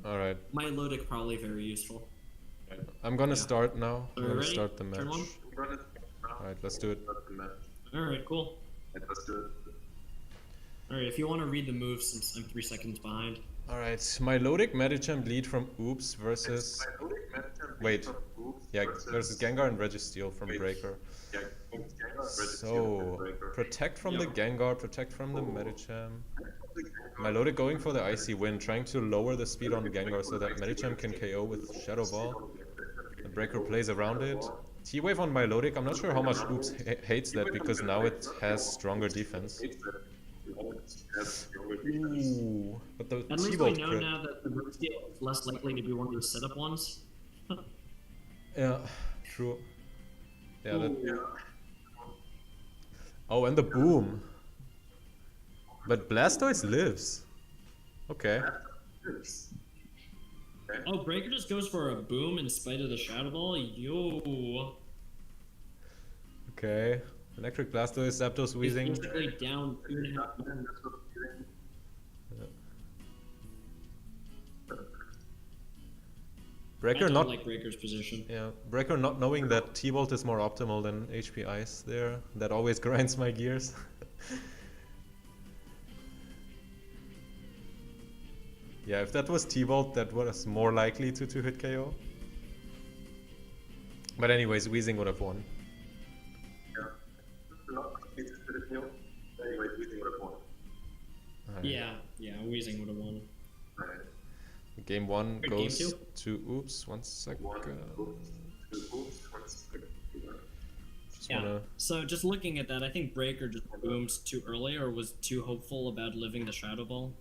Alright. Milotic probably very useful. I'm gonna start now. I'm gonna ready? start the match. Turn 1? Alright, let's do it. Alright, cool. Alright, if you want to read the moves since I'm 3 seconds behind. Alright, Milotic Medicham lead from Oops versus... Wait. Yeah, versus Gengar and Registeel from Breaker. So, protect from the Gengar, protect from the Medicham. Milotic going for the Icy Wind, trying to lower the speed on Gengar so that Medicham can KO with Shadow Ball. The Breaker plays around it. T-Wave on Milotic, I'm not sure how much Oops hates that because now it has stronger defense. Ooh, but the At least we T-Bolt know crit. now that the Registeel is less likely to be one of those setup ones. Yeah, true. Yeah, that... Oh, and the boom. But Blastoise lives. Okay. Oh, Breaker just goes for a boom in spite of the Shadow Ball? Yo. Okay. Electric Blastoise, Zapdos, He's Weezing. basically down 2.5. Breaker I don't not... like Breaker's position. Yeah, Breaker not knowing that T-Bolt is more optimal than HP Ice there. That always grinds my gears. Yeah, if that was T-Bolt, that was more likely to hit KO. But anyways, Weezing would have won. Alright. Yeah, Weezing would have won. Game 1 Game goes two? to Oops. 1 second. Just Yeah. wanna... So just looking at that, I think Breaker just boomed too early or was too hopeful about living the Shadow Ball.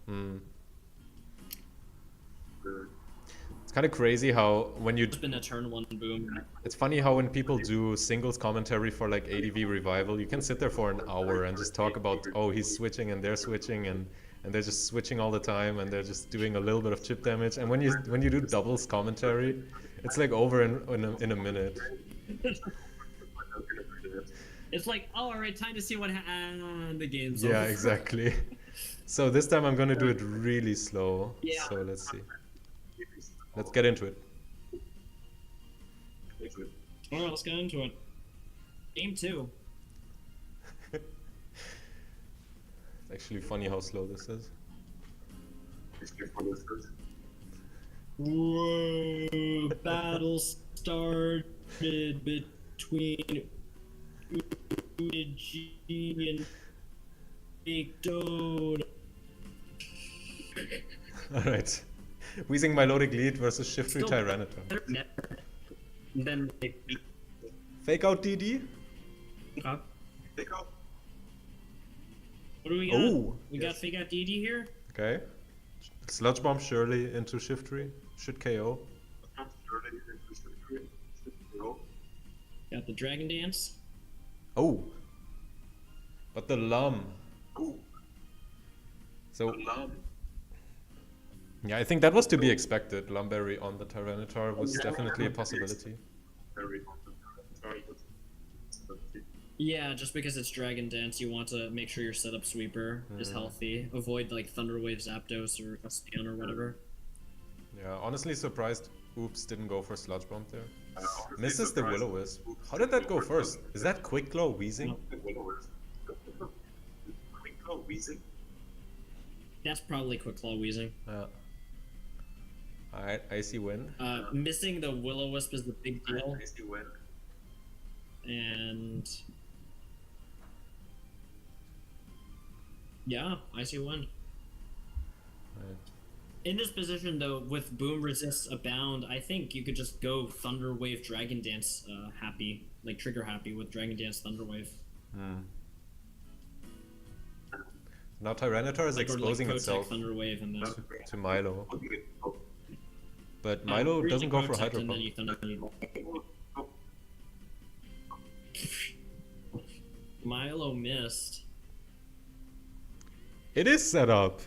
It's kind of crazy how when you... It's been a turn 1 boom. It's funny how when people do singles commentary for like ADV Revival, you can sit there for an hour and just talk about, oh, he's switching and they're switching and they're just switching all the time and they're just doing a little bit of chip damage. And when you do doubles commentary, it's like over in a minute. It's like, oh, alright, time to see what the game's Yeah, over. exactly. So this time I'm gonna do it really slow. Yeah. So let's see. Let's get into it. Alright, let's get into it. Game 2. It's actually funny how slow this is. Whoa! Battle started between Yuki and Big Toad. Alright. Wheezing Milotic Lead versus Shiftry Tyranitar. Then they Fake out DD? huh? Take out. What do we got? Oh! We got Fake Out DD here? Okay. Sludge Bomb surely into Shiftry. Should KO. Got the Dragon Dance. Oh! But the Lum. Ooh, So, alarm. yeah, I think that was to be expected. Lumberry on the Tyranitar was definitely a possibility. Very Yeah, just because it's Dragon Dance, you want to make sure your setup sweeper is healthy. Avoid like Thunderwave, Zapdos, or Espeon or whatever. Yeah, honestly surprised Oops didn't go for Sludge Bomb there. Misses the Will-O-Wisp. How did that go first? Is that Quick Glow Wheezing? Wheezing. That's probably Quick Claw Wheezing. Alright, Icy Wind. Missing the Will-O-Wisp is the big deal. Icy Wind. And yeah, Icy Wind. Right. In this position, though, with Boom Resists Abound, I think you could just go Thunder Wave Dragon Dance happy, like trigger happy with Dragon Dance Thunder Wave. Now Tyranitar is Like, exposing or like itself Thunder Wave and then to Milo. But or Milo you doesn't can go for Protect Hydro and then Pump. you Thunder Milo missed. It is set up!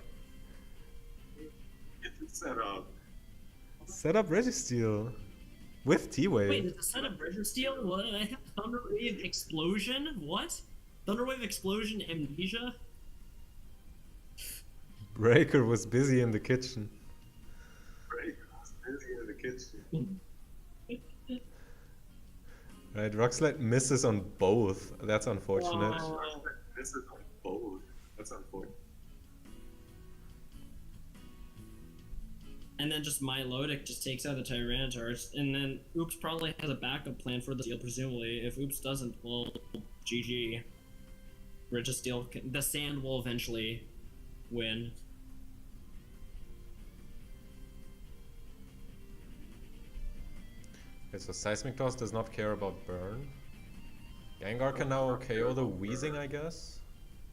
It's set up. Set up Registeel. With Wait, T-Wave. is the setup Registeel? What? I have Thunder Wave Explosion? What? Thunder Wave Explosion Amnesia? Breaker was busy in the kitchen. Right. I was busy in the kitchen. Right, Rockslide misses on both. That's unfortunate. Oh. This is on both. That's unfortunate. And then just Milotic just takes out the Tyranitar, and then Oops probably has a backup plan for the Steel, presumably. If Oops doesn't, well, GG. Registeel, the Sand will eventually win. Okay, so Seismic Toss does not care about Burn. Gengar can now KO the Wheezing, I guess?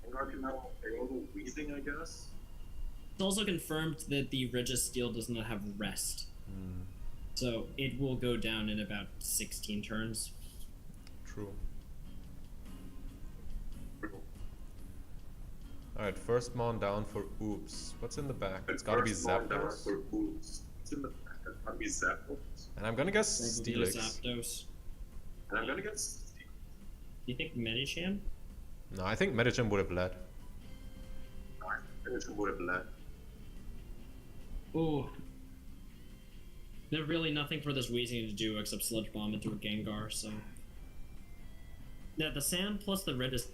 Gengar can now KO the Wheezing, I guess. It's also confirmed that the Registeel does not have Rest. So it will go down in about 16 turns. True. Alright, first Mon down for Oops. What's in the back? It's gotta be Zapdos. For Oops. What's in the back? It's gotta be Zapdos. And I'm gonna guess Probably Steelix. Zapdos. And I'm gonna get Steel. Do you think Medicham? No, I think Medicham would have led. Finish would have led. Ooh. There's really nothing for this Weezing to do except Sludge Bomb into a Gengar, so... Yeah, the Sand plus the Red is...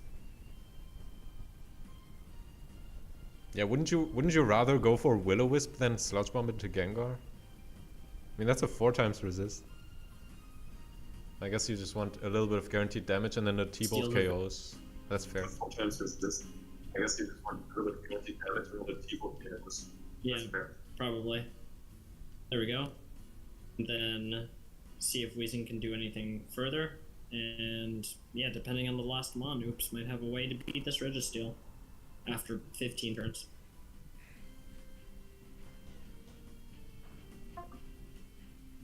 Yeah, wouldn't you rather go for Will-O-Wisp than Sludge Bomb into Gengar? I mean, that's a 4 times resist. I guess you just want a little bit of guaranteed damage and then the T-Bolt Steal KOs. That's fair. 4 times is this. I guess you just want a little bit of guaranteed damage and the T-Bolt KOs. Yeah, That's fair. probably. There we go. And then see if Weezing can do anything further. And yeah, depending on the last Mon, Oops might have a way to beat this Registeel after 15 turns.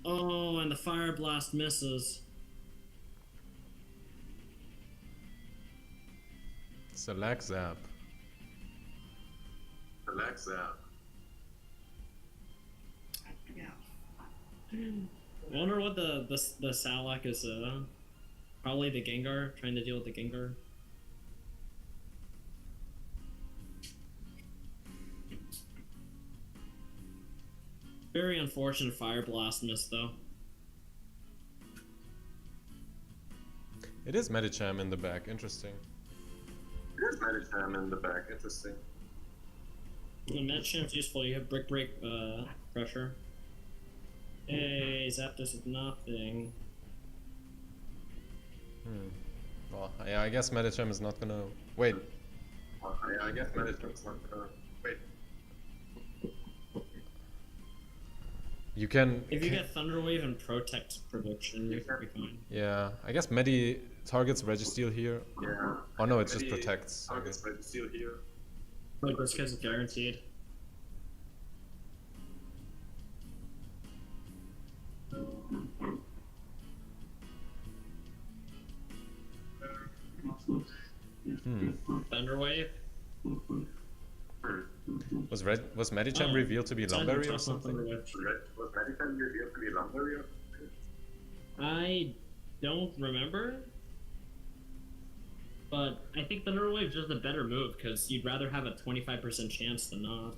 Oh, and the Fire Blast misses. Select Zap. Relax that. I wonder what the Salak is, probably the Gengar, trying to deal with the Gengar. Very unfortunate Fire Blast miss, though. It is Medicham in the back. Interesting. Here's Medicham in the back. Interesting. The Medicham's useful. You have brick break pressure. Hey, zap this with nothing. Well, yeah, I guess Medicham is not gonna... Wait. I guess Medicham's not gonna... Wait. You can... If you get Thunderwave and Protect Prediction, you can be fine. Yeah, I guess Medi targets Registeel here. Yeah. Oh no, it just protects. Okay. Targets Registeel here. Like this guy's guaranteed. Thunderwave. Was Medicham revealed to be Lumberry or something? Was Medicham revealed to be Lumberry or something? I don't remember, but I think Thunderwave is just a better move because you'd rather have a 25% chance than not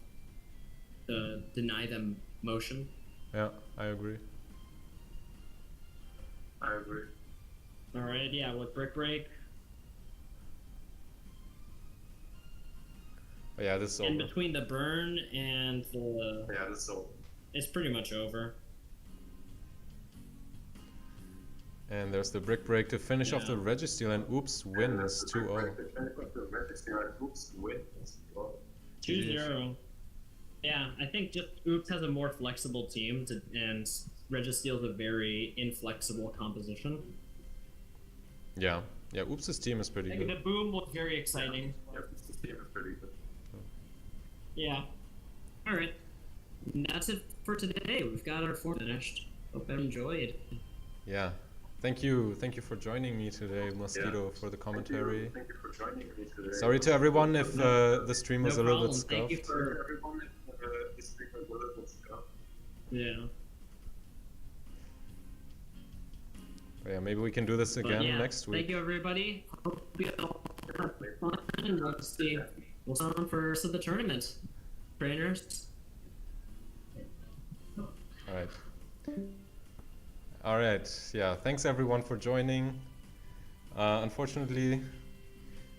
to deny them motion. Yeah, I agree. I agree. Alright, yeah, with Brick Break. But yeah, this is In over. between the burn and the... Yeah, this is over. It's pretty much over. And there's the Brick Break to finish off the Yeah. Registeel, and Oops wins 2-0. 2-0. Yeah, I think just Oops has a more flexible team, and Registeel's a very inflexible composition. Yeah, yeah, Oops' team is pretty I think good. the boom was very exciting. Yeah, this team is pretty good. Yeah. Alright. That's it for today. We've got our form finished. Hope you enjoyed. Yeah. Thank you for joining me today, Mosquito, for the commentary. Thank you for joining me today. Sorry to everyone if the stream was No a little bit problem. Thank you scuffed. for... Everyone, this stream was a little scuffed. Yeah. But yeah, maybe we can do this But again yeah, next week. Thank you, everybody. Hope you all have fun, and we'll see. We'll see you for the rest of the tournament. Trainers. Alright. Alright, yeah, thanks everyone for joining. Unfortunately,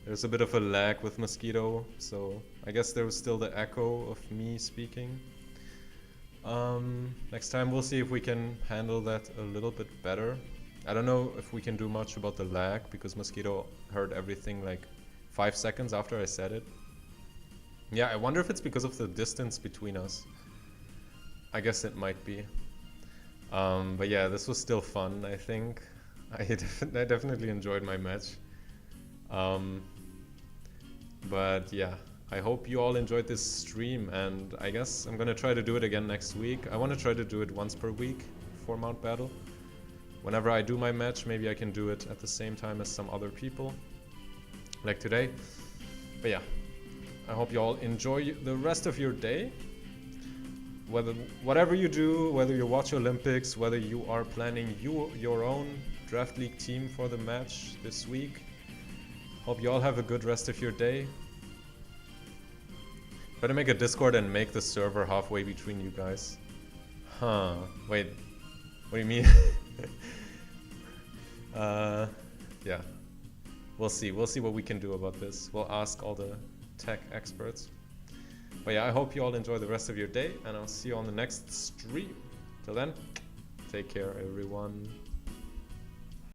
there's a bit of a lag with Mosquito, so I guess there was still the echo of me speaking. Next time we'll see if we can handle that a little bit better. I don't know if we can do much about the lag, because Mosquito heard everything like 5 seconds after I said it. Yeah, I wonder if it's because of the distance between us. I guess it might be. But yeah, this was still fun, I think. I definitely enjoyed my match. But yeah, I hope you all enjoyed this stream, and I guess I'm gonna try to do it again next week. I want to try to do it once per week for Mount Battle. Whenever I do my match, maybe I can do it at the same time as some other people, like today. But yeah, I hope you all enjoy the rest of your day. Whatever you do, whether you watch Olympics, whether you are planning your own Draft League team for the match this week, hope you all have a good rest of your day. Better make a Discord and make the server halfway between you guys. Huh, wait, what do you mean? Yeah, we'll see what we can do about this. We'll ask all the tech experts. But yeah, I hope you all enjoy the rest of your day, and I'll see you on the next stream. Till then, take care everyone.